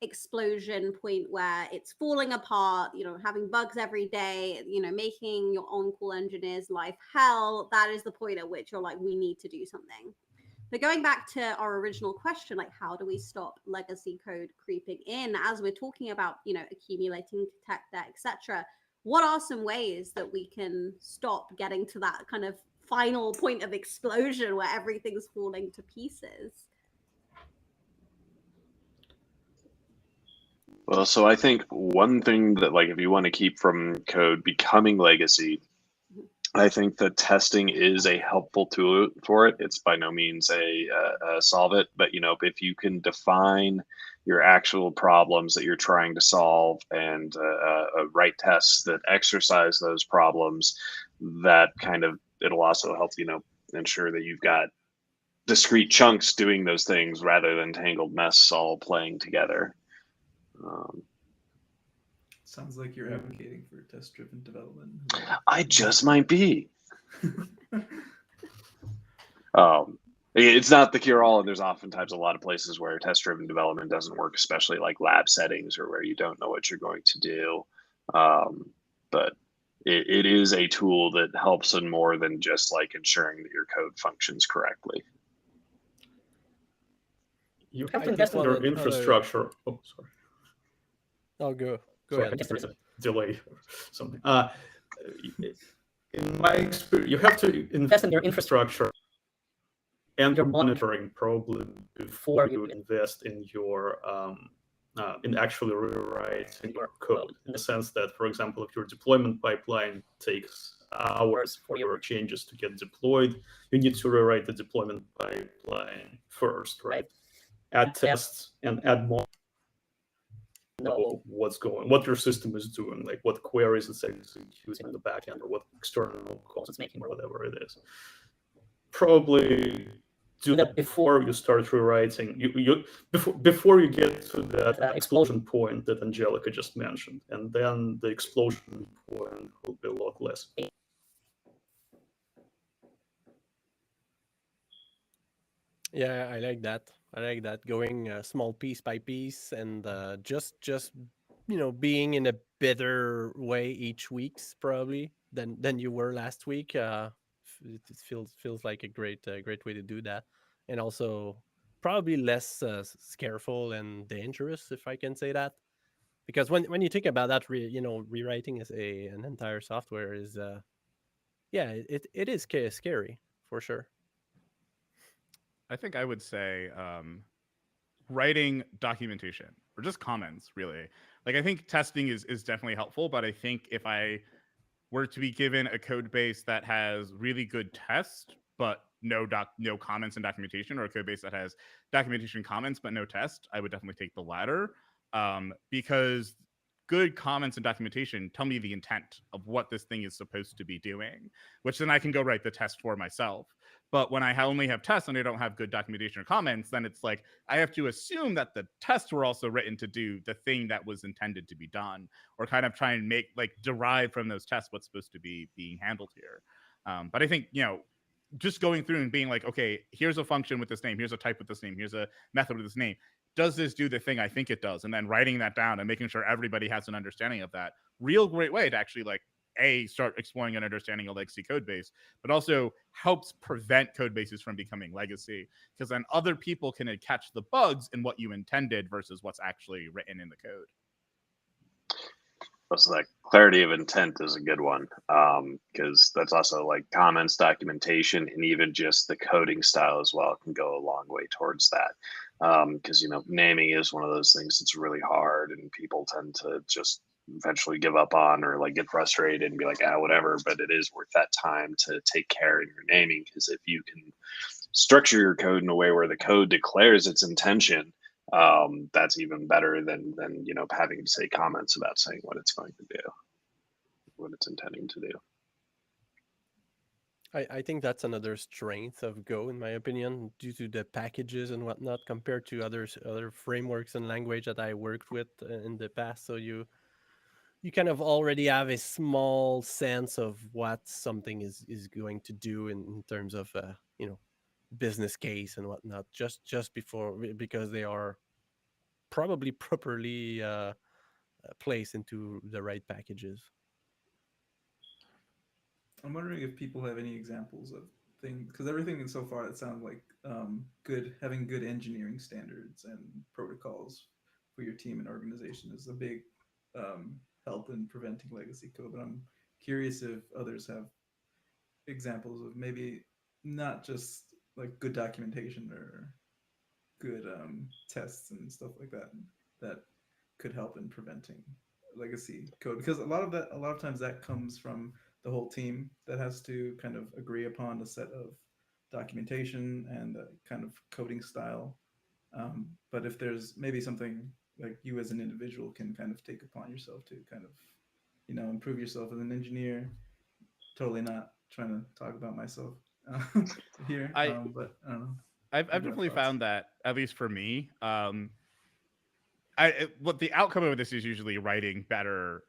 B: explosion point where it's falling apart, having bugs every day, making your on-call engineer's life hell. That is the point at which you're like, we need to do something. But going back to our original question, like, how do we stop legacy code creeping in as we're talking about, accumulating tech debt, etc.? What are some ways that we can stop getting to that kind of final point of explosion where everything's falling to pieces?
G: Well, so I think one thing that, like, if you want to keep from code becoming legacy, I think that testing is a helpful tool for it. It's by no means a solve it, but if you can define your actual problems that you're trying to solve and write tests that exercise those problems, that kind of, it'll also help ensure that you've got discrete chunks doing those things rather than tangled mess all playing together.
F: Sounds like you're advocating for test-driven development.
G: I just might be. It's not the cure-all, and there's oftentimes a lot of places where test-driven development doesn't work, especially like lab settings or where you don't know what you're going to do. But it is a tool that helps in more than just like ensuring that your code functions correctly.
E: You have to invest in your infrastructure. Oh, sorry.
D: Oh, go
E: Sorry,
D: ahead.
E: there's a delay or something. In my experience, you have to invest in your infrastructure and your monitoring probably before you invest in your in actually rewriting your code. In the sense that, for example, if your deployment pipeline takes hours for your changes to get deployed, you need to rewrite the deployment pipeline first, right? Add tests and add more. Know what your system is doing, like what queries it's executing in the backend, or what external calls it's making, or whatever it is. Probably do that before you start rewriting. Before you get to that explosion point that Angelica just mentioned, and then the explosion point will be a lot less.
D: Yeah, I like that. Going small piece by piece, and just being in a better way each week's probably than you were last week. It feels like a great way to do that, and also probably less scareful and dangerous, if I can say that. Because when you think about that, rewriting an entire software is it is scary for sure.
C: I think I would say writing documentation or just comments, really. Like, I think testing is definitely helpful, but I think if I were to be given a code base that has really good test, but no comments and documentation, or a code base that has documentation, comments, but no test, I would definitely take the latter, because good comments and documentation tell me the intent of what this thing is supposed to be doing, which then I can go write the test for myself. But when I only have tests and I don't have good documentation or comments, then it's like I have to assume that the tests were also written to do the thing that was intended to be done, or kind of try and make like derive from those tests what's supposed to be being handled here. But I think, just going through and being like, okay, here's a function with this name, here's a type with this name, here's a method with this name. Does this do the thing I think it does? And then writing that down and making sure everybody has an understanding of that. Real great way to actually like start exploring and understanding a legacy code base, but also helps prevent code bases from becoming legacy, because then other people can catch the bugs in what you intended versus what's actually written in the code.
G: So that clarity of intent is a good one, because that's also like comments, documentation, and even just the coding style as well can go a long way towards that. Because naming is one of those things that's really hard, and people tend to just eventually give up on, or like get frustrated and be like, whatever. But it is worth that time to take care in your naming, because if you can structure your code in a way where the code declares its intention, that's even better than having to say comments about saying what it's going to do, what it's intending to do.
D: I think that's another strength of Go, in my opinion, due to the packages and whatnot, compared to other frameworks and language that I worked with in the past. So you kind of already have a small sense of what something is going to do in terms of business case and whatnot, just before, because they are probably properly placed into the right packages.
F: I'm wondering if people have any examples of things, because everything so far it sounds like having good engineering standards and protocols for your team and organization is a big help in preventing legacy code. But I'm curious if others have examples of maybe not just like good documentation or good tests and stuff like that could help in preventing legacy code, because a lot of times that comes from the whole team that has to kind of agree upon a set of documentation and a kind of coding style. But if there's maybe something like you as an individual can kind of take upon yourself to kind of improve yourself as an engineer. Totally not trying to talk about myself here, but I don't know.
C: I've definitely found that, at least for me, what the outcome of this is usually writing better,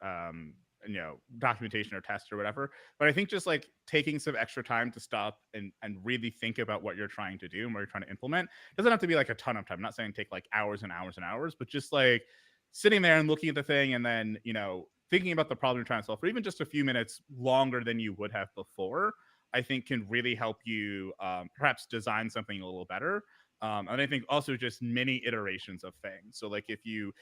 C: documentation or tests or whatever. But I think just like taking some extra time to stop and really think about what you're trying to do and what you're trying to implement doesn't have to be like a ton of time. I'm not saying take like hours and hours and hours, but just like sitting there and looking at the thing and then, thinking about the problem you're trying to solve for even just a few minutes longer than you would have before, I think can really help you perhaps design something a little better. And I think also just many iterations of things. So like if you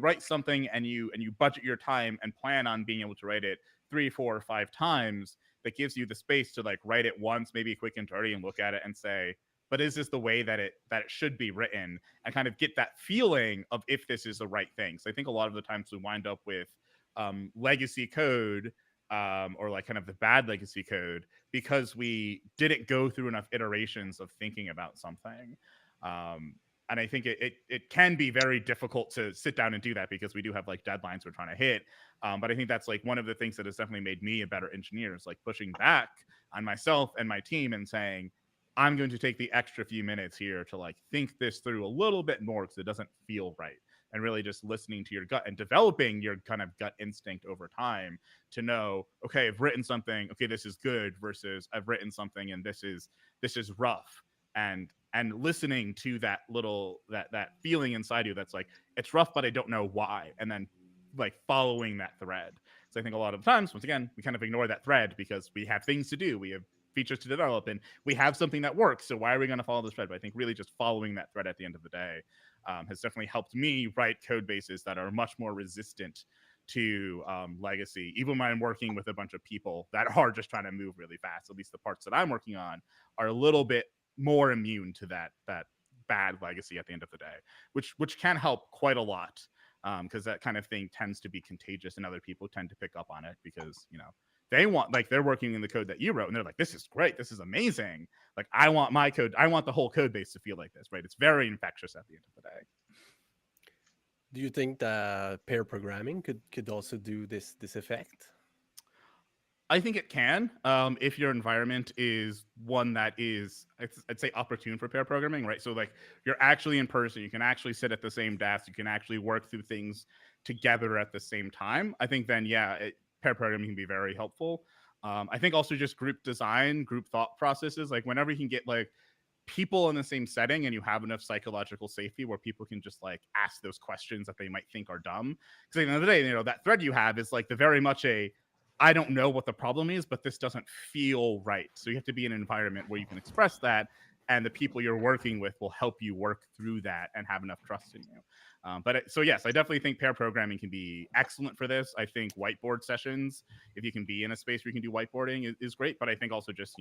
C: write something and you budget your time and plan on being able to write it 3, 4, or 5 times, that gives you the space to like write it once, maybe quick and dirty, and look at it and say, but is this the way that it should be written? And kind of get that feeling of if this is the right thing. So I think a lot of the times we wind up with legacy code, or like kind of the bad legacy code, because we didn't go through enough iterations of thinking about something. And I think it can be very difficult to sit down and do that, because we do have like deadlines we're trying to hit. But I think that's like one of the things that has definitely made me a better engineer, is like pushing back on myself and my team and saying, I'm going to take the extra few minutes here to like think this through a little bit more, because it doesn't feel right. And really just listening to your gut and developing your kind of gut instinct over time to know, okay, I've written something, okay, this is good, versus I've written something and this is rough. And listening to that little that feeling inside you that's like, it's rough, but I don't know why. And then like following that thread. So I think a lot of times, once again, we kind of ignore that thread because we have things to do. We have features to develop and we have something that works. So why are we going to follow this thread? But I think really just following that thread at the end of the day has definitely helped me write code bases that are much more resistant to legacy, even when I'm working with a bunch of people that are just trying to move really fast. At least the parts that I'm working on are a little bit more immune to that bad legacy at the end of the day, which can help quite a lot, because that kind of thing tends to be contagious and other people tend to pick up on it because, they want, like, they're working in the code that you wrote and they're like, this is great, this is amazing. Like, I want my code, I want the whole code base to feel like this, right? It's very infectious at the end of the day.
D: Do you think that pair programming could also do this effect?
C: I think it can, if your environment is one that is, I'd say, opportune for pair programming, right? So like you're actually in person, you can actually sit at the same desk, you can actually work through things together at the same time. I think then, yeah, pair programming can be very helpful. I think also just group design, group thought processes, like whenever you can get like people in the same setting and you have enough psychological safety where people can just like ask those questions that they might think are dumb. Because at the end of the day, that thread you have is like the very much a I don't know what the problem is, but this doesn't feel right. So you have to be in an environment where you can express that, and the people you're working with will help you work through that and have enough trust in you. So yes, I definitely think pair programming can be excellent for this. I think whiteboard sessions, if you can be in a space where you can do whiteboarding, is great. But I think also just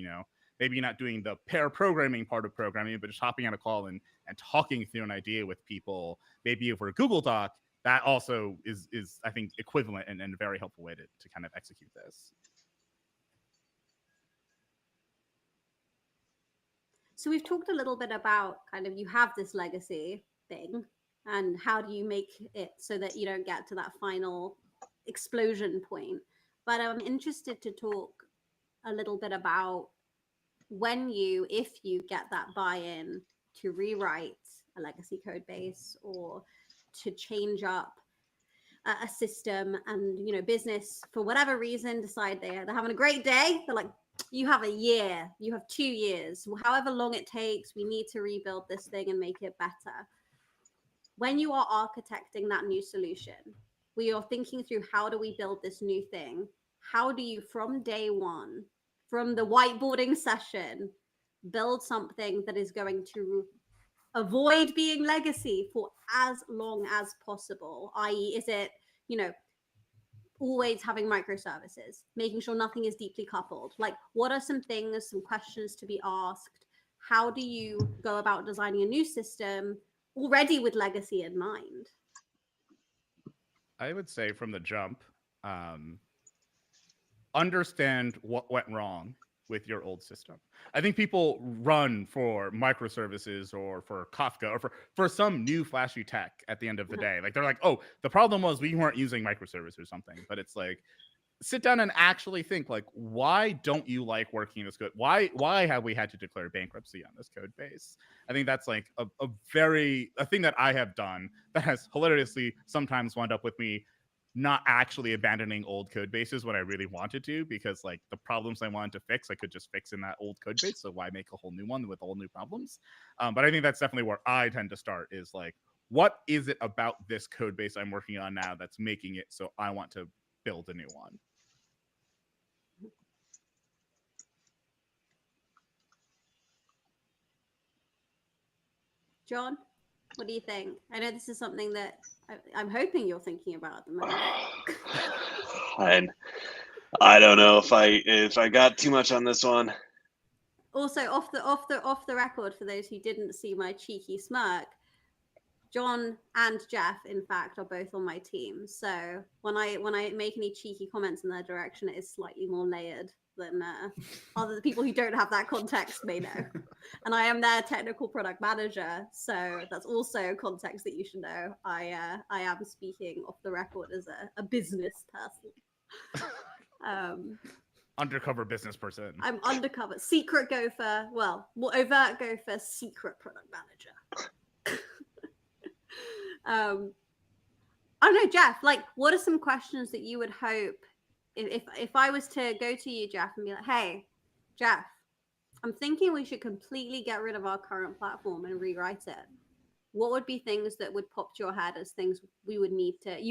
C: maybe you're not doing the pair programming part of programming, but just hopping on a call and talking through an idea with people, maybe over a Google Doc. That also is I think equivalent and a very helpful way to kind of execute this.
B: So we've talked a little bit about kind of you have this legacy thing and how do you make it so that you don't get to that final explosion point. But I'm interested to talk a little bit about if you get that buy-in to rewrite a legacy code base or to change up a system, and business for whatever reason decide they're having a great day, they're like, you have a year, you have 2 years, however long it takes, we need to rebuild this thing and make it better. When you are architecting that new solution, we are thinking through how do we build this new thing, how do you from day one, from the whiteboarding session, build something that is going to avoid being legacy for as long as possible, i.e. is it always having microservices, making sure nothing is deeply coupled? Like, what are some things, some questions to be asked? How do you go about designing a new system already with legacy in mind?
C: I would say from the jump, understand what went wrong with your old system. I think people run for microservices or for Kafka or for some new flashy tech at the end of the day. Like they're like, oh, the problem was we weren't using microservice or something. But it's like, sit down and actually think, like, why don't you like working in this code? Why have we had to declare bankruptcy on this code base? I think that's like a thing that I have done that has hilariously sometimes wound up with me not actually abandoning old code bases when I really wanted to, because like the problems I wanted to fix, I could just fix in that old code base. So why make a whole new one with all new problems? But I think that's definitely where I tend to start, is like, what is it about this code base I'm working on now that's making it so I want to build a new one?
B: Jon, what do you think? I know this is something that I'm hoping you're thinking about at the moment.
G: I don't know if I got too much on this one.
B: Also, off the record, for those who didn't see my cheeky smirk, Jon and Jeff, in fact, are both on my team. So when I make any cheeky comments in their direction, it is slightly more layered than other people who don't have that context may know. And I am their technical product manager, so that's also context that you should know. I am speaking off the record as a business person.
C: Undercover business person.
B: I'm undercover, secret Gopher. Well, more overt Gopher, secret product manager. I don't know, Jeff, like, what are some questions that you would hope if I was to go to you, Jeff, and be like, hey, Jeff, I'm thinking we should completely get rid of our current platform and rewrite it. What would be things that would pop to your head as things you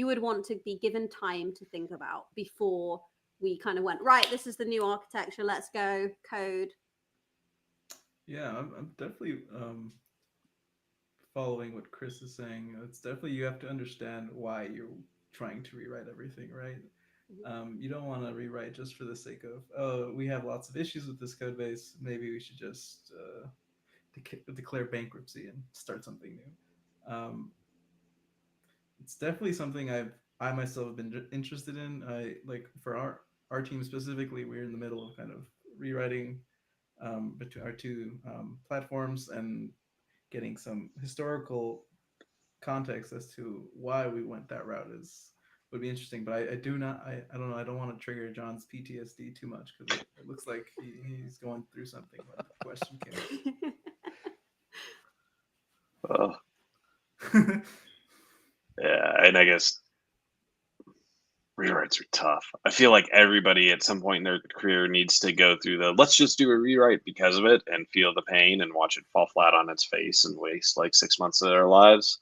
B: would want to be given time to think about before we kind of went, right, this is the new architecture, let's go code?
F: Yeah, I'm definitely following what Chris is saying. It's definitely, you have to understand why you're trying to rewrite everything, right? You don't want to rewrite just for the sake of, oh, we have lots of issues with this code base, maybe we should just declare bankruptcy and start something new. It's definitely something I myself have been interested in. I like, for our team specifically, we're in the middle of kind of rewriting between our two platforms and getting some historical context as to why we went that route would be interesting. But I don't know. I don't want to trigger John's PTSD too much because it looks like he's going through something when the question came
G: Well,
F: up.
G: yeah, and I guess rewrites are tough. I feel like everybody at some point in their career needs to go through the let's just do a rewrite because of it and feel the pain and watch it fall flat on its face and waste like 6 months of their lives.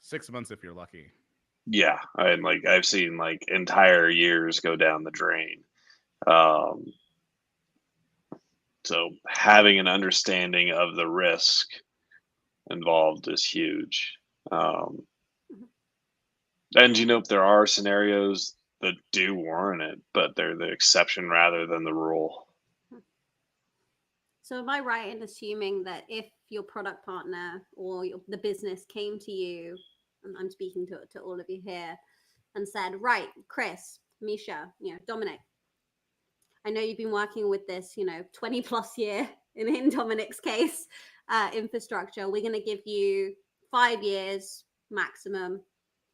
C: 6 months if you're lucky.
G: Yeah, and like I've seen like entire years go down the drain. Um, so having an understanding of the risk involved is huge. And there are scenarios that do warrant it, but they're the exception rather than the rule.
B: So am I right in assuming that if your product partner or the business came to you, and I'm speaking to all of you here, and said, right, Chris, Misha, Dominic, I know you've been working with this, 20 plus year in Dominic's case, infrastructure. We're going to give you 5 years maximum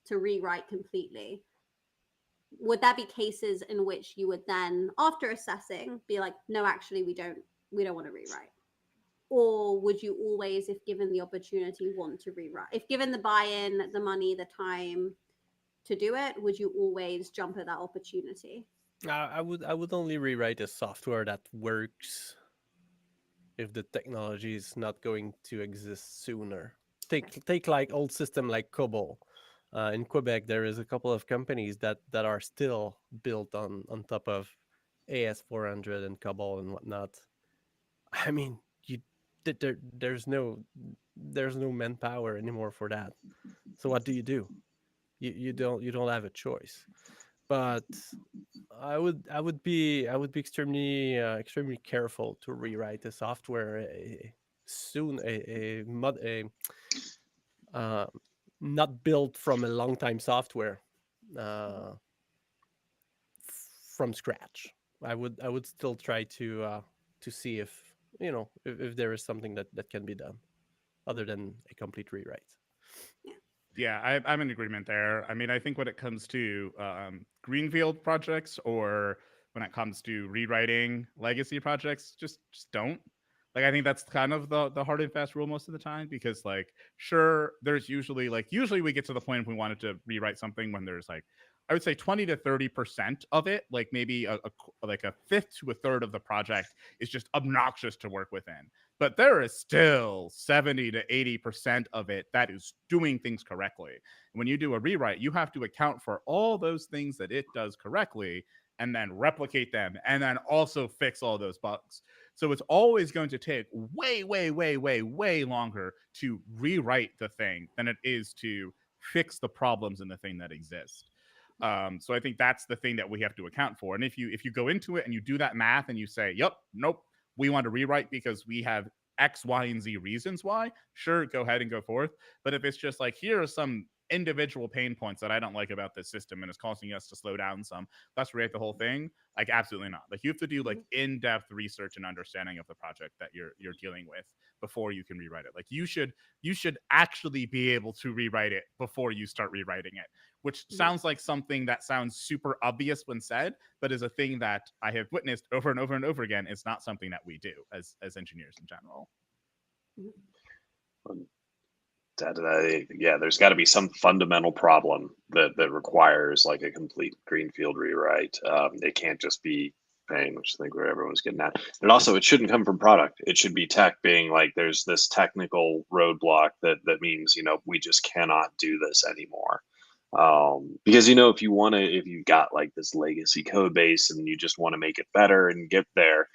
B: to rewrite completely. Would that be cases in which you would then, after assessing, be like, no, actually, we don't want to rewrite? Or would you always, if given the opportunity, want to rewrite? If given the buy-in, the money, the time to do it, would you always jump at that opportunity?
D: I would only rewrite a software that works if the technology is not going to exist sooner. Take like old system like COBOL. In Quebec, there is a couple of companies that are still built on top of AS400 and COBOL and whatnot. I mean, there's no manpower anymore for that. So what do? You don't have a choice. But I would be extremely careful to rewrite the software soon. Not built from a long time software from scratch. I would still try to see if if there is something that can be done other than a complete rewrite.
C: Yeah, I'm in agreement there. I mean, I think when it comes to greenfield projects or when it comes to rewriting legacy projects, just don't. Like, I think that's kind of the hard and fast rule most of the time, because like, sure, there's usually we get to the point if we wanted to rewrite something when there's like, I would say 20 to 30% of it, like maybe a fifth to a third of the project is just obnoxious to work within. But there is still 70 to 80% of it that is doing things correctly. And when you do a rewrite, you have to account for all those things that it does correctly and then replicate them and then also fix all those bugs. So it's always going to take way, way, way, way, way longer to rewrite the thing than it is to fix the problems in the thing that exists. So I think that's the thing that we have to account for. And if you go into it and you do that math and you say, yep, nope, we want to rewrite because we have X, Y, and Z reasons why, sure, go ahead and go forth. But if it's just like, here are some individual pain points that I don't like about this system and it's causing us to slow down some, let's rewrite the whole thing. Like, absolutely not. Like, you have to do like in-depth research and understanding of the project that you're dealing with before you can rewrite it. Like, you should actually be able to rewrite it before you start rewriting it, which sounds like something that sounds super obvious when said, but is a thing that I have witnessed over and over and over again. It's not something that we do as engineers in general.
G: Yeah, there's got to be some fundamental problem that requires like a complete greenfield rewrite. It can't just be pain, which I think where everyone's getting at. And also, it shouldn't come from product. It should be tech being like, there's this technical roadblock that means we just cannot do this anymore. Because if you've got like this legacy code base and you just want to make it better and get there,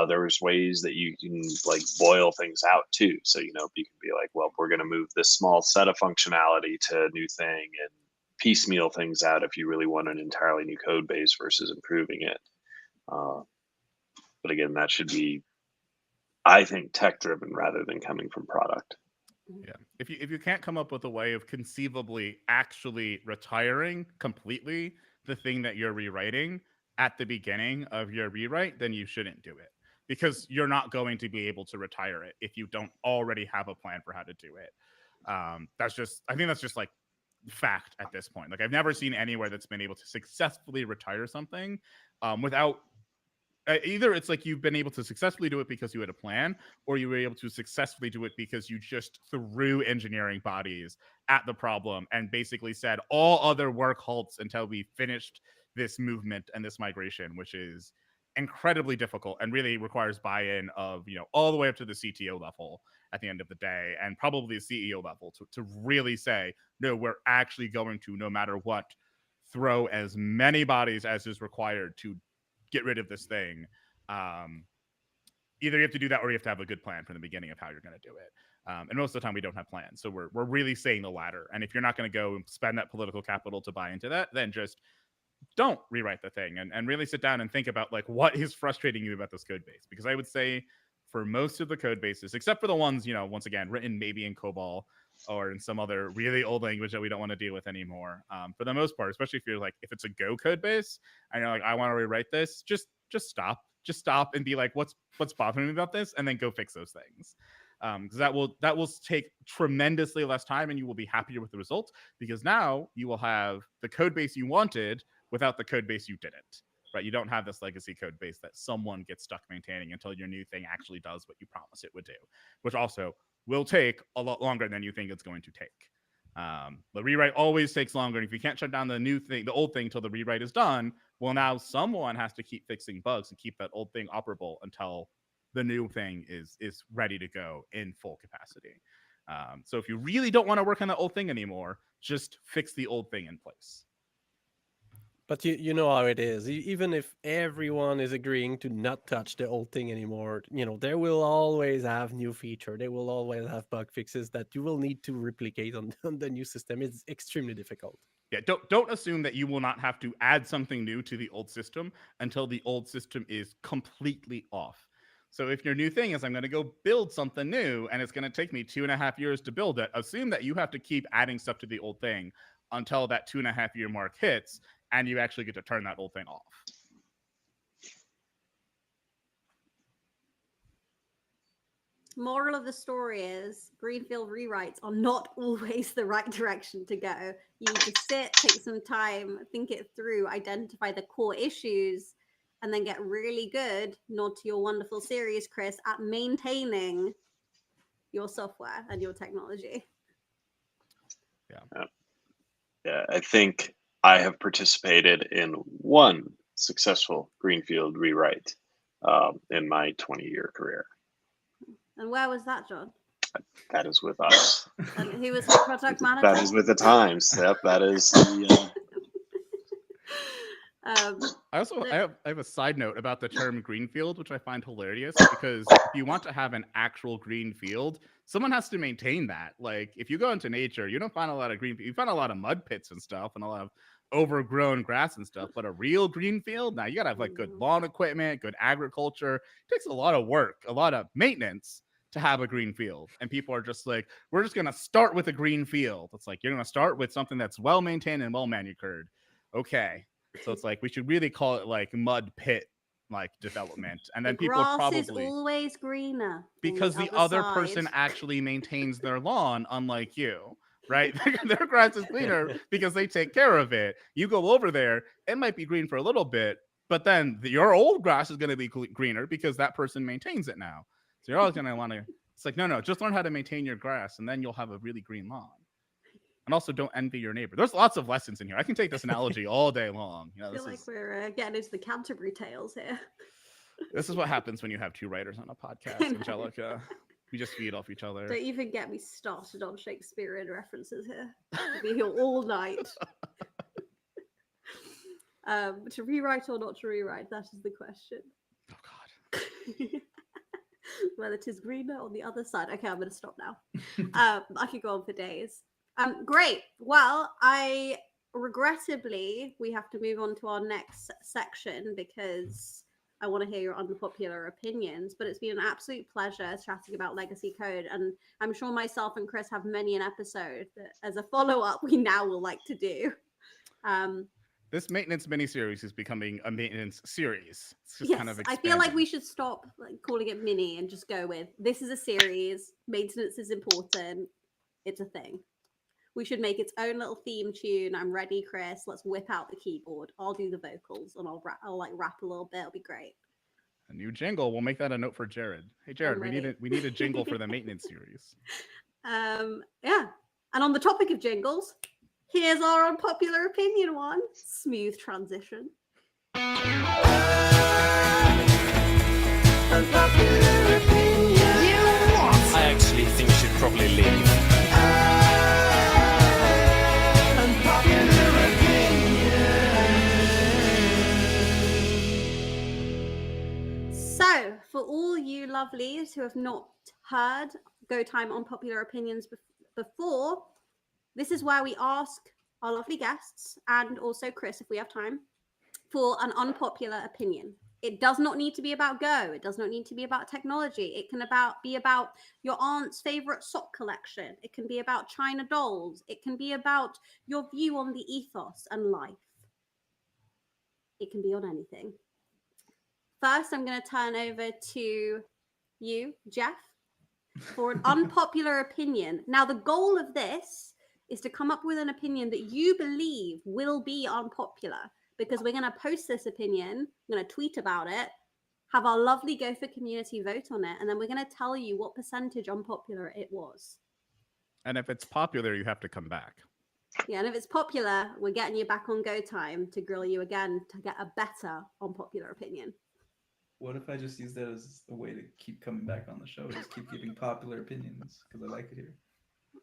G: there's ways that you can like boil things out too. So you can be like, well, we're going to move this small set of functionality to a new thing and piecemeal things out if you really want an entirely new code base versus improving it. But again, that should be, I think, tech driven rather than coming from product.
C: Yeah. If you can't come up with a way of conceivably actually retiring completely the thing that you're rewriting at the beginning of your rewrite, then you shouldn't do it, because you're not going to be able to retire it if you don't already have a plan for how to do it. I think that's just like fact at this point. Like I've never seen anywhere that's been able to successfully retire something without either it's like you've been able to successfully do it because you had a plan, or you were able to successfully do it because you just threw engineering bodies at the problem and basically said all other work halts until we finished this movement and this migration, which is incredibly difficult and really requires buy-in of, you know, all the way up to the CTO level at the end of the day, and probably the CEO level to really say, no, we're actually going to, no matter what, throw as many bodies as is required to get rid of this thing. Either you have to do that or you have to have a good plan from the beginning of how you're going to do it. And most of the time we don't have plans. So we're really saying the latter. And if you're not going to go and spend that political capital to buy into that, then just don't rewrite the thing and really sit down and think about like what is frustrating you about this code base. Because I would say for most of the code bases, except for the ones, you know, once again, written maybe in COBOL or in some other really old language that we don't want to deal with anymore. For the most part, especially if you're like, if it's a Go code base and you're like, I want to rewrite this, just stop and be like, what's bothering me about this? And then go fix those things. Because that will take tremendously less time and you will be happier with the results, because now you will have the code base you wanted without the code base you didn't. Right? You don't have this legacy code base that someone gets stuck maintaining until your new thing actually does what you promised it would do, which also will take a lot longer than you think it's going to take. The rewrite always takes longer. And if you can't shut down the old thing till the rewrite is done, well, now someone has to keep fixing bugs and keep that old thing operable until the new thing is ready to go in full capacity. So if you really don't want to work on the old thing anymore, just fix the old thing in place.
D: But you know how it is. Even if everyone is agreeing to not touch the old thing anymore, you know, there will always have new feature. They will always have bug fixes that you will need to replicate on the new system. It's extremely difficult.
C: Yeah, don't assume that you will not have to add something new to the old system until the old system is completely off. So if your new thing is, I'm going to go build something new and it's going to take me 2.5 years to build it, assume that you have to keep adding stuff to the old thing until that 2.5 year mark hits and you actually get to turn that old thing off.
B: Moral of the story is greenfield rewrites are not always the right direction to go. You need to sit, take some time, think it through, identify the core issues, and then get really good, nod to your wonderful series, Chris, at maintaining your software and your technology.
G: Yeah, I think I have participated in one successful greenfield rewrite in my 20-year career.
B: And where was that, John?
G: That is with us.
B: And who was the product manager?
G: That is with the Times. Yep, that is the.
C: I have a side note about the term greenfield, which I find hilarious, because if you want to have an actual green field, someone has to maintain that. Like if you go into nature, you don't find a lot of green. You find a lot of mud pits and stuff, and a lot of overgrown grass and stuff. But a real green field, now you gotta have like good lawn equipment, good agriculture. It takes a lot of work, a lot of maintenance to have a green field. And people are just like, we're just gonna start with a green field. It's like you're gonna start with something that's well maintained and well manicured. Okay. So it's like we should really call it like mud pit like development, and then people
B: grass is
C: probably
B: always greener
C: because the other person actually maintains their lawn, unlike you, right? Their grass is greener because they take care of it. You go over there, it might be green for a little bit, but then your old grass is going to be greener because that person maintains it now. So you're always going to want to. It's like no, just learn how to maintain your grass, and then you'll have a really green lawn. And also, don't envy your neighbor. There's lots of lessons in here. I can take this analogy all day long. You know,
B: I feel like we're getting into the Canterbury Tales here.
C: This is what happens when you have two writers on a podcast, Angelica. We just feed off each other.
B: Don't even get me started on Shakespearean references here. I'll be here all night. To rewrite or not to rewrite, that is the question.
C: Oh, God.
B: Whether it is greener on the other side. Okay, I'm going to stop now. I could go on for days. Great. Well, regrettably, we have to move on to our next section because I want to hear your unpopular opinions, but it's been an absolute pleasure chatting about legacy code. And I'm sure myself and Chris have many an episode that as a follow-up, we now will like to do.
C: This maintenance mini-series is becoming a maintenance series. It's just
B: yes,
C: kind of
B: I feel like we should stop calling it mini and just go with, this is a series, maintenance is important. It's a thing. We should make its own little theme tune. I'm ready, Chris. Let's whip out the keyboard. I'll do the vocals and I'll rap a little bit. It'll be great.
C: A new jingle. We'll make that a note for Jared. Hey, Jared, we need a jingle for the maintenance series.
B: Yeah. And on the topic of jingles, here's our unpopular opinion one. Smooth transition. Unpopular opinion.
H: I actually think you should probably leave.
B: Unpopular opinion. So, for all you lovelies who have not heard Go Time Unpopular Opinions before, this is where we ask our lovely guests and also Chris, if we have time, for an unpopular opinion. It does not need to be about Go. It does not need to be about technology. It can be about your aunt's favorite sock collection. It can be about China dolls. It can be about your view on the ethos and life. It can be on anything. First, I'm going to turn over to you, Jeff, for an unpopular opinion. Now, the goal of this is to come up with an opinion that you believe will be unpopular, because we're going to post this opinion, we're going to tweet about it, have our lovely Gopher community vote on it, and then we're going to tell you what percentage unpopular it was.
C: And if it's popular, you have to come back.
B: Yeah, and if it's popular, we're getting you back on Go Time to grill you again to get a better unpopular opinion.
F: What if I just use that as a way to keep coming back on the show? Just keep giving popular opinions because I like it here.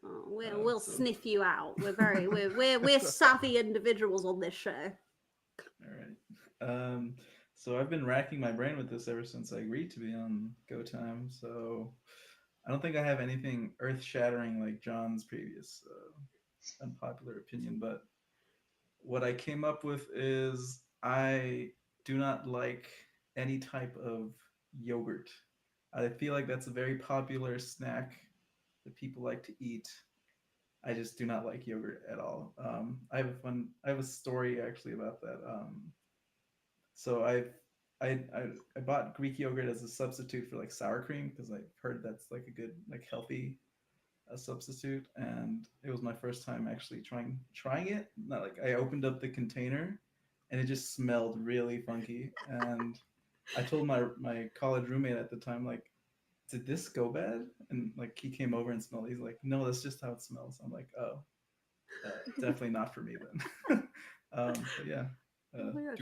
B: Oh, we'll sniff you out. We're savvy individuals on this show.
F: All right. So I've been racking my brain with this ever since I agreed to be on Go Time. So I don't think I have anything earth-shattering like Jon's previous unpopular opinion. But what I came up with is I do not like any type of yogurt. I feel like that's a very popular snack that people like to eat. I just do not like yogurt at all. I have a story actually about that. So I bought Greek yogurt as a substitute for like sour cream because I've heard that's like a good like healthy substitute, and it was my first time actually trying it. Not like I opened up the container, and it just smelled really funky. And I told my college roommate at the time, like, did this go bad? And like he came over and smelled it. He's like, no, that's just how it smells. I'm like, oh, definitely not for me then. But yeah.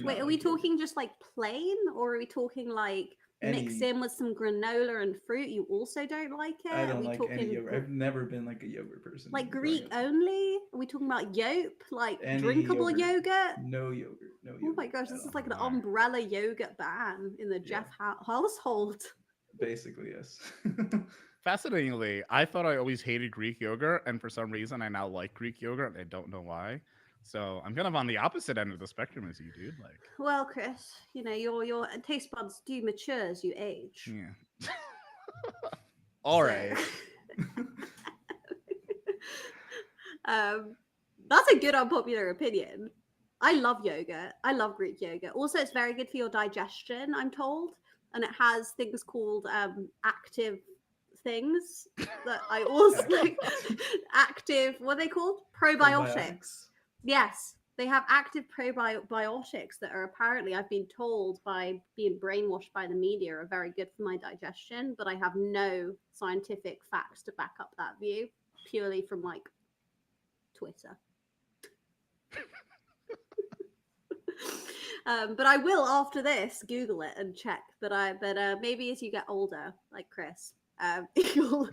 B: Wait, are we talking just like plain, or are we talking like mixed in with some granola and fruit? You also don't like it?
F: I don't like any yogurt. I've never been like a yogurt person.
B: Like Greek only? Are we talking about yolk? Like any drinkable yogurt?
F: No yogurt. No yogurt.
B: Oh my gosh, this is like an umbrella yogurt ban in the Jeff household.
F: Basically, yes.
C: Fascinatingly, I thought I always hated Greek yogurt, and for some reason I now like Greek yogurt, and I don't know why. So I'm kind of on the opposite end of the spectrum as you, dude. Like, well,
B: Chris, you know, your taste buds do mature as you age.
C: Yeah. All right.
B: That's a good unpopular opinion. I love yogurt. I love Greek yogurt. Also, it's very good for your digestion, I'm told, and it has things called active things that I also like. Active, what are they called? Probiotics. Yes, they have active probiotics that are apparently, I've been told by being brainwashed by the media, are very good for my digestion, but I have no scientific facts to back up that view, purely from like Twitter. But I will after this Google it and check. But maybe as you get older, like Chris, you'll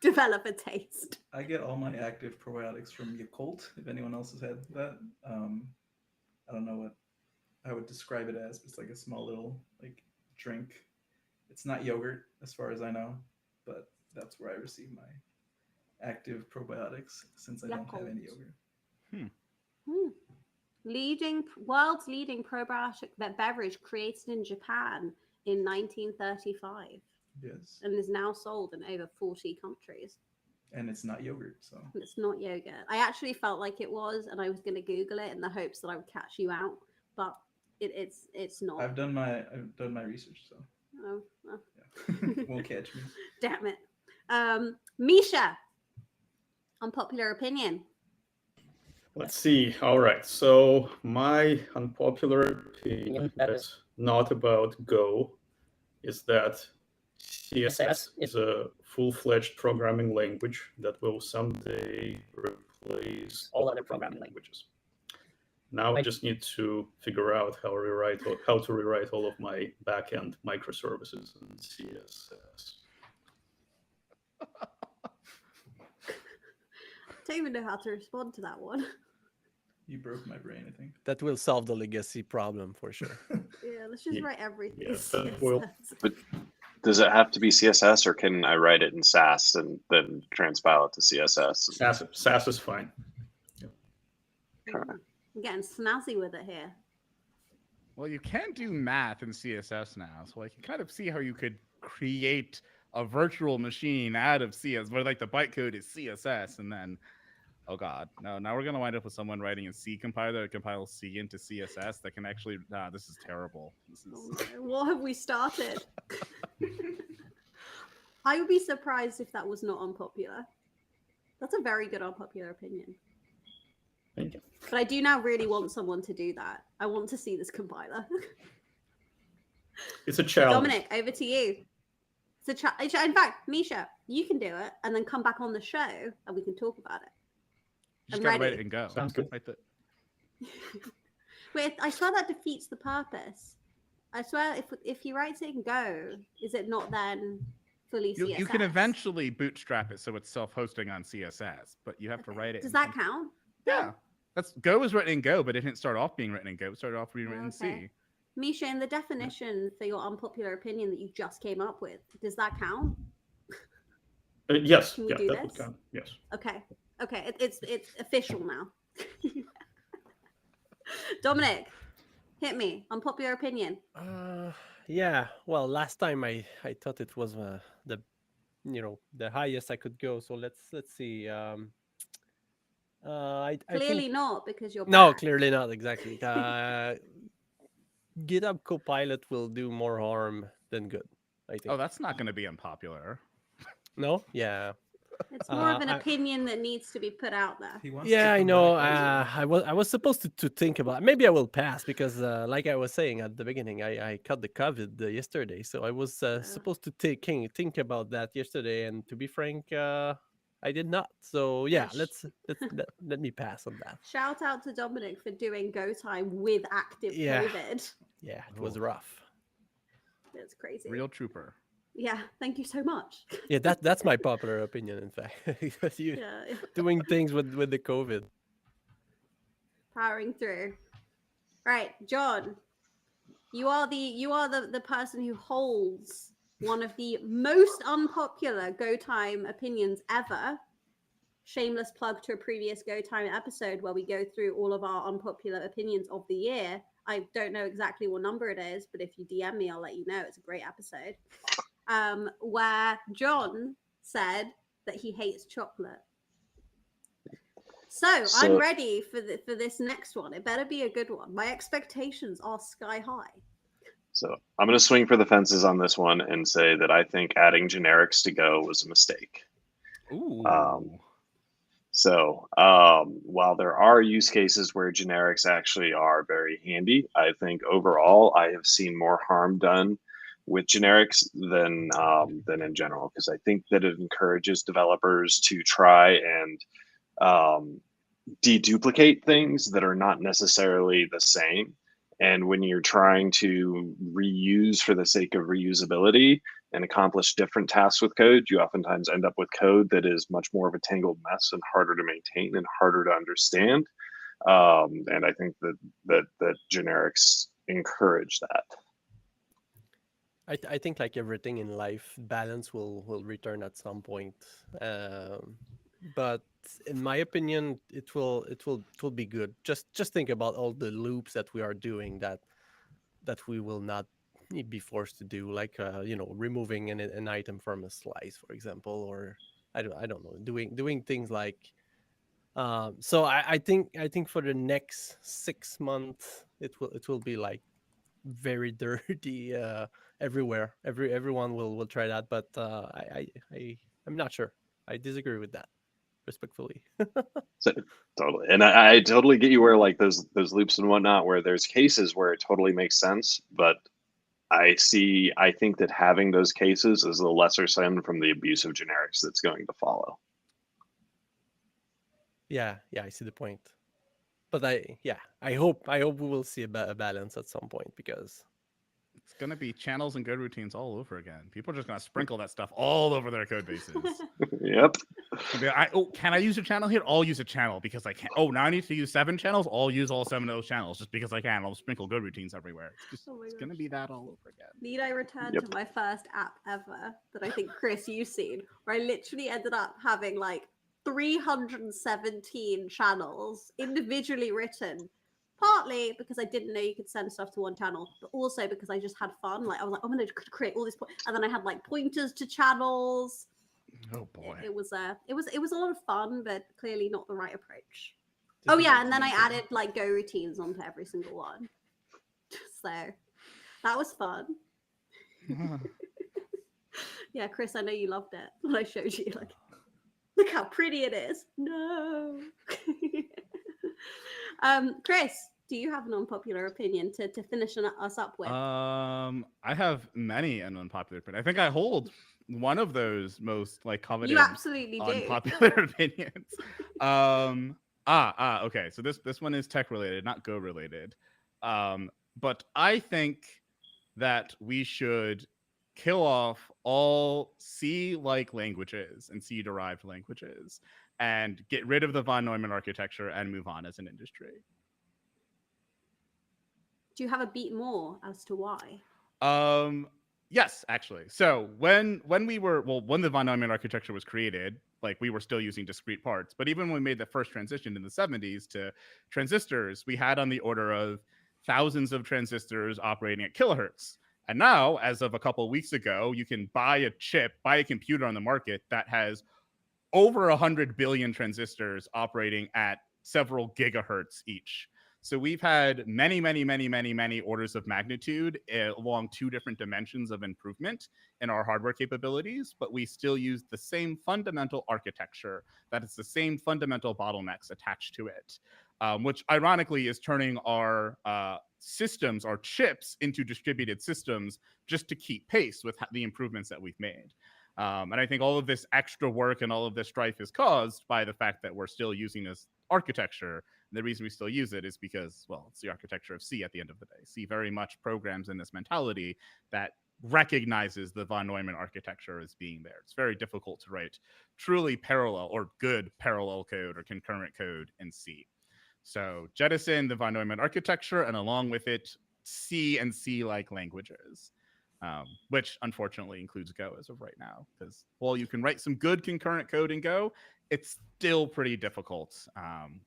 B: develop a taste.
F: I get all my active probiotics from Yakult. If anyone else has had that, I don't know what I would describe it as. It's like a small little like drink. It's not yogurt as far as I know, but that's where I receive my active probiotics since I don't have any yogurt.
B: World's leading probiotic beverage created in Japan in 1935.
F: Yes.
B: And is now sold in over 40 countries.
F: And it's not yogurt, so.
B: And it's not yogurt. I actually felt like it was, and I was going to Google it in the hopes that I would catch you out, but it's not.
F: I've done my research, so.
B: Oh, well.
F: Yeah. Won't catch me.
B: Damn it. Misha, Unpopular opinion.
E: Let's see. All right. So my unpopular opinion that's not about Go is that CSS is a full-fledged programming language that will someday replace all other programming languages. Now I just need to figure out how to rewrite all of my backend microservices in CSS.
B: Don't even know how to respond to that one.
F: You broke my brain, I think.
D: That will solve the legacy problem for sure.
B: Yeah, let's just write everything.
E: Yeah,
B: in
E: that will-
B: CSS.
G: But does it have to be CSS, or can I write it in SAS and then transpile it to CSS?
E: SAS is fine.
B: I'm getting snazzy with it here.
C: Well, you can do math in CSS now, so I can kind of see how you could create a virtual machine out of CSS, where like the bytecode is CSS, and then, oh god, no, now we're gonna wind up with someone writing a C compiler that compiles C into CSS that can actually, this is terrible. This is
B: Oh no, what have we started? I would be surprised if that was not unpopular. That's a very good unpopular opinion.
E: Thank you.
B: But I do now really want someone to do that. I want to see this compiler.
E: It's a challenge.
B: Dominic, over to you. It's a in fact, Misha, you can do it and then come back on the show and we can talk about it.
C: you just
B: I'm
C: gotta write
B: ready.
C: it and go.
E: Sounds good.
C: Write the-
B: Wait, I swear that defeats the purpose. I swear if he writes it in Go, is it not then fully CSS?
C: You can eventually bootstrap it so it's self-hosting on CSS, but you have to write it.
B: Does
C: in
B: that
C: some-
B: count?
C: Yeah. That's Go was written in Go, but it didn't start off being written in Go. It started off being written in
B: Okay.
C: C.
B: Misha, in the definition for your unpopular opinion that you just came up with, does that count?
E: Yes,
B: Can we
E: yeah,
B: do
E: that would
B: this?
E: count. Yes.
B: Okay. It's official now. Dominic, hit me. Unpopular opinion.
D: Yeah. Well, last time I thought it was the the highest I could go. So let's see. I
B: Clearly
D: think,
B: not because you're
D: no,
B: back.
D: clearly not exactly. GitHub Copilot will do more harm than good, I think.
C: Oh, that's not going to be unpopular.
D: No? Yeah.
B: It's more of an
D: I-
B: opinion that needs to be put out there.
F: He wants
D: Yeah,
F: to
D: I
F: come
D: know.
F: back also.
D: I was supposed to think about. Maybe I will pass because, like I was saying at the beginning, I caught the COVID yesterday, so I was supposed to think about that yesterday. And to be frank, I did not. So yeah, let me pass on that.
B: Shout out to Dominic for doing go time with active
D: Yeah.
B: COVID.
D: Yeah, it was
C: Oh.
D: rough.
B: That's crazy.
C: Real trooper.
B: Yeah, thank you so much.
D: Yeah, that's my popular opinion, in fact. Because you
B: Yeah,
D: doing things with the COVID.
B: powering through. Right, John, you are the person who holds one of the most unpopular Go Time opinions ever. Shameless plug to a previous Go Time episode where we go through all of our unpopular opinions of the year. I don't know exactly what number it is, but if you DM me, I'll let you know. It's a great episode. Where John said that he hates chocolate. So I'm ready for this next one. It better be a good one. My expectations are sky high.
G: So I'm going to swing for the fences on this one and say that I think adding generics to Go was a mistake.
C: Ooh.
G: So while there are use cases where generics actually are very handy, I think overall I have seen more harm done with generics than in general, because I think that it encourages developers to try and deduplicate things that are not necessarily the same. And when you're trying to reuse for the sake of reusability and accomplish different tasks with code, you oftentimes end up with code that is much more of a tangled mess and harder to maintain and harder to understand. And I think that generics encourage that.
D: I think like everything in life, balance will return at some point. But in my opinion, it will be good. Just think about all the loops that we are doing that we will not be forced to do, like removing an item from a slice, for example, or I don't know, doing things like. So I think for the next 6 months, it will be like very dirty everywhere. Everyone will try that, but I'm not sure. I disagree with that. respectfully.
G: So, totally, and I totally get you where like those loops and whatnot, where there's cases where it totally makes sense, but I think that having those cases is the lesser sin from the abuse of generics that's going to follow.
D: Yeah, I see the point. But I hope we will see a balance at some point, because
C: It's going to be channels and code routines all over again. People are just going to sprinkle that stuff all over their code bases.
G: Yep.
C: Can I use a channel here? I'll use a channel because I can. Oh, now I need to use 7 channels. I'll use all 7 of those channels just because I can. I'll sprinkle code routines everywhere. It's going to be that all over again.
B: Need I return to my first app ever that I think, Chris, you've seen, where I literally ended up having like 317 channels individually written, partly because I didn't know you could send stuff to one channel, but also because I just had fun. Like I was like, I'm going to create all this, and then I had like pointers to channels.
C: Oh boy,
B: it was a lot of fun, but clearly not the right approach. Oh yeah, and then I added like Go routines onto every single one, so that was fun. Yeah, Chris, I know you loved it when I showed you. Like, look how pretty it is. No. Chris, do you have an unpopular opinion to finish us up with?
C: I have many an unpopular opinion. I think I hold one of those most like coveted
B: You absolutely do.
C: unpopular opinions. Okay. So this one is tech related, not Go related. But I think that we should kill off all C-like languages and C-derived languages and get rid of the von Neumann architecture and move on as an industry.
B: Do you have a beat more as to why?
C: Yes, actually. So when the von Neumann architecture was created, like we were still using discrete parts. But even when we made the first transition in the 70s to transistors, we had on the order of thousands of transistors operating at kilohertz. And now, as of a couple of weeks ago, you can buy a computer on the market that has over 100 billion transistors operating at several gigahertz each. So we've had many orders of magnitude along 2 different dimensions of improvement in our hardware capabilities, but we still use the same fundamental architecture, that is the same fundamental bottlenecks attached to it, which ironically is turning our systems, our chips, into distributed systems just to keep pace with the improvements that we've made. And I think all of this extra work and all of this strife is caused by the fact that we're still using this architecture. And the reason we still use it is because, well, it's the architecture of C at the end of the day. C very much programs in this mentality that recognizes the von Neumann architecture as being there. It's very difficult to write truly parallel or good parallel code or concurrent code in C. So jettison the von Neumann architecture, and along with it, C and C-like languages. Which unfortunately includes Go as of right now, because while you can write some good concurrent code in Go, it's still pretty difficult.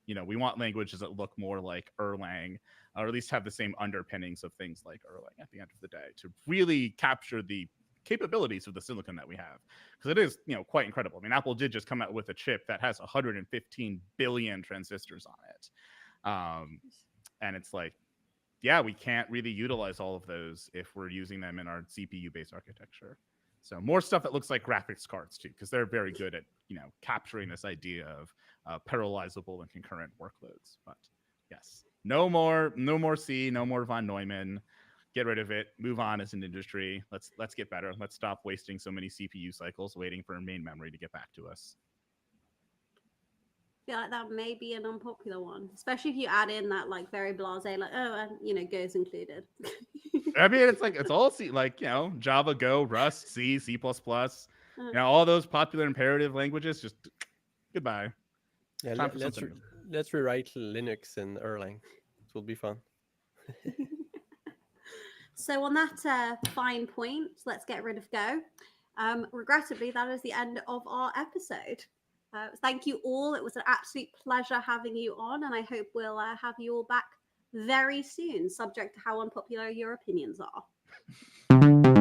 C: We want languages that look more like Erlang, or at least have the same underpinnings of things like Erlang at the end of the day, to really capture the capabilities of the silicon that we have, because it is quite incredible. I mean, Apple did just come out with a chip that has 115 billion transistors on it, and it's like, yeah, we can't really utilize all of those if we're using them in our CPU-based architecture. So more stuff that looks like graphics cards too, because they're very good at capturing this idea of parallelizable and concurrent workloads. But yes, no more C, no more von Neumann. Get rid of it. Move on as an industry. Let's get better. Let's stop wasting so many CPU cycles waiting for main memory to get back to us.
B: I feel like that may be an unpopular one, especially if you add in that like very blasé, like, oh, and Go's included.
C: I mean, it's all C, like Java, Go, Rust, C, C++. All those popular imperative languages. Just goodbye.
D: Yeah, let's rewrite Linux in Erlang. It will be fun.
B: So on that fine point, let's get rid of Go. Regrettably, that is the end of our episode. Thank you all. It was an absolute pleasure having you on, and I hope we'll have you all back very soon, subject to how unpopular your opinions are.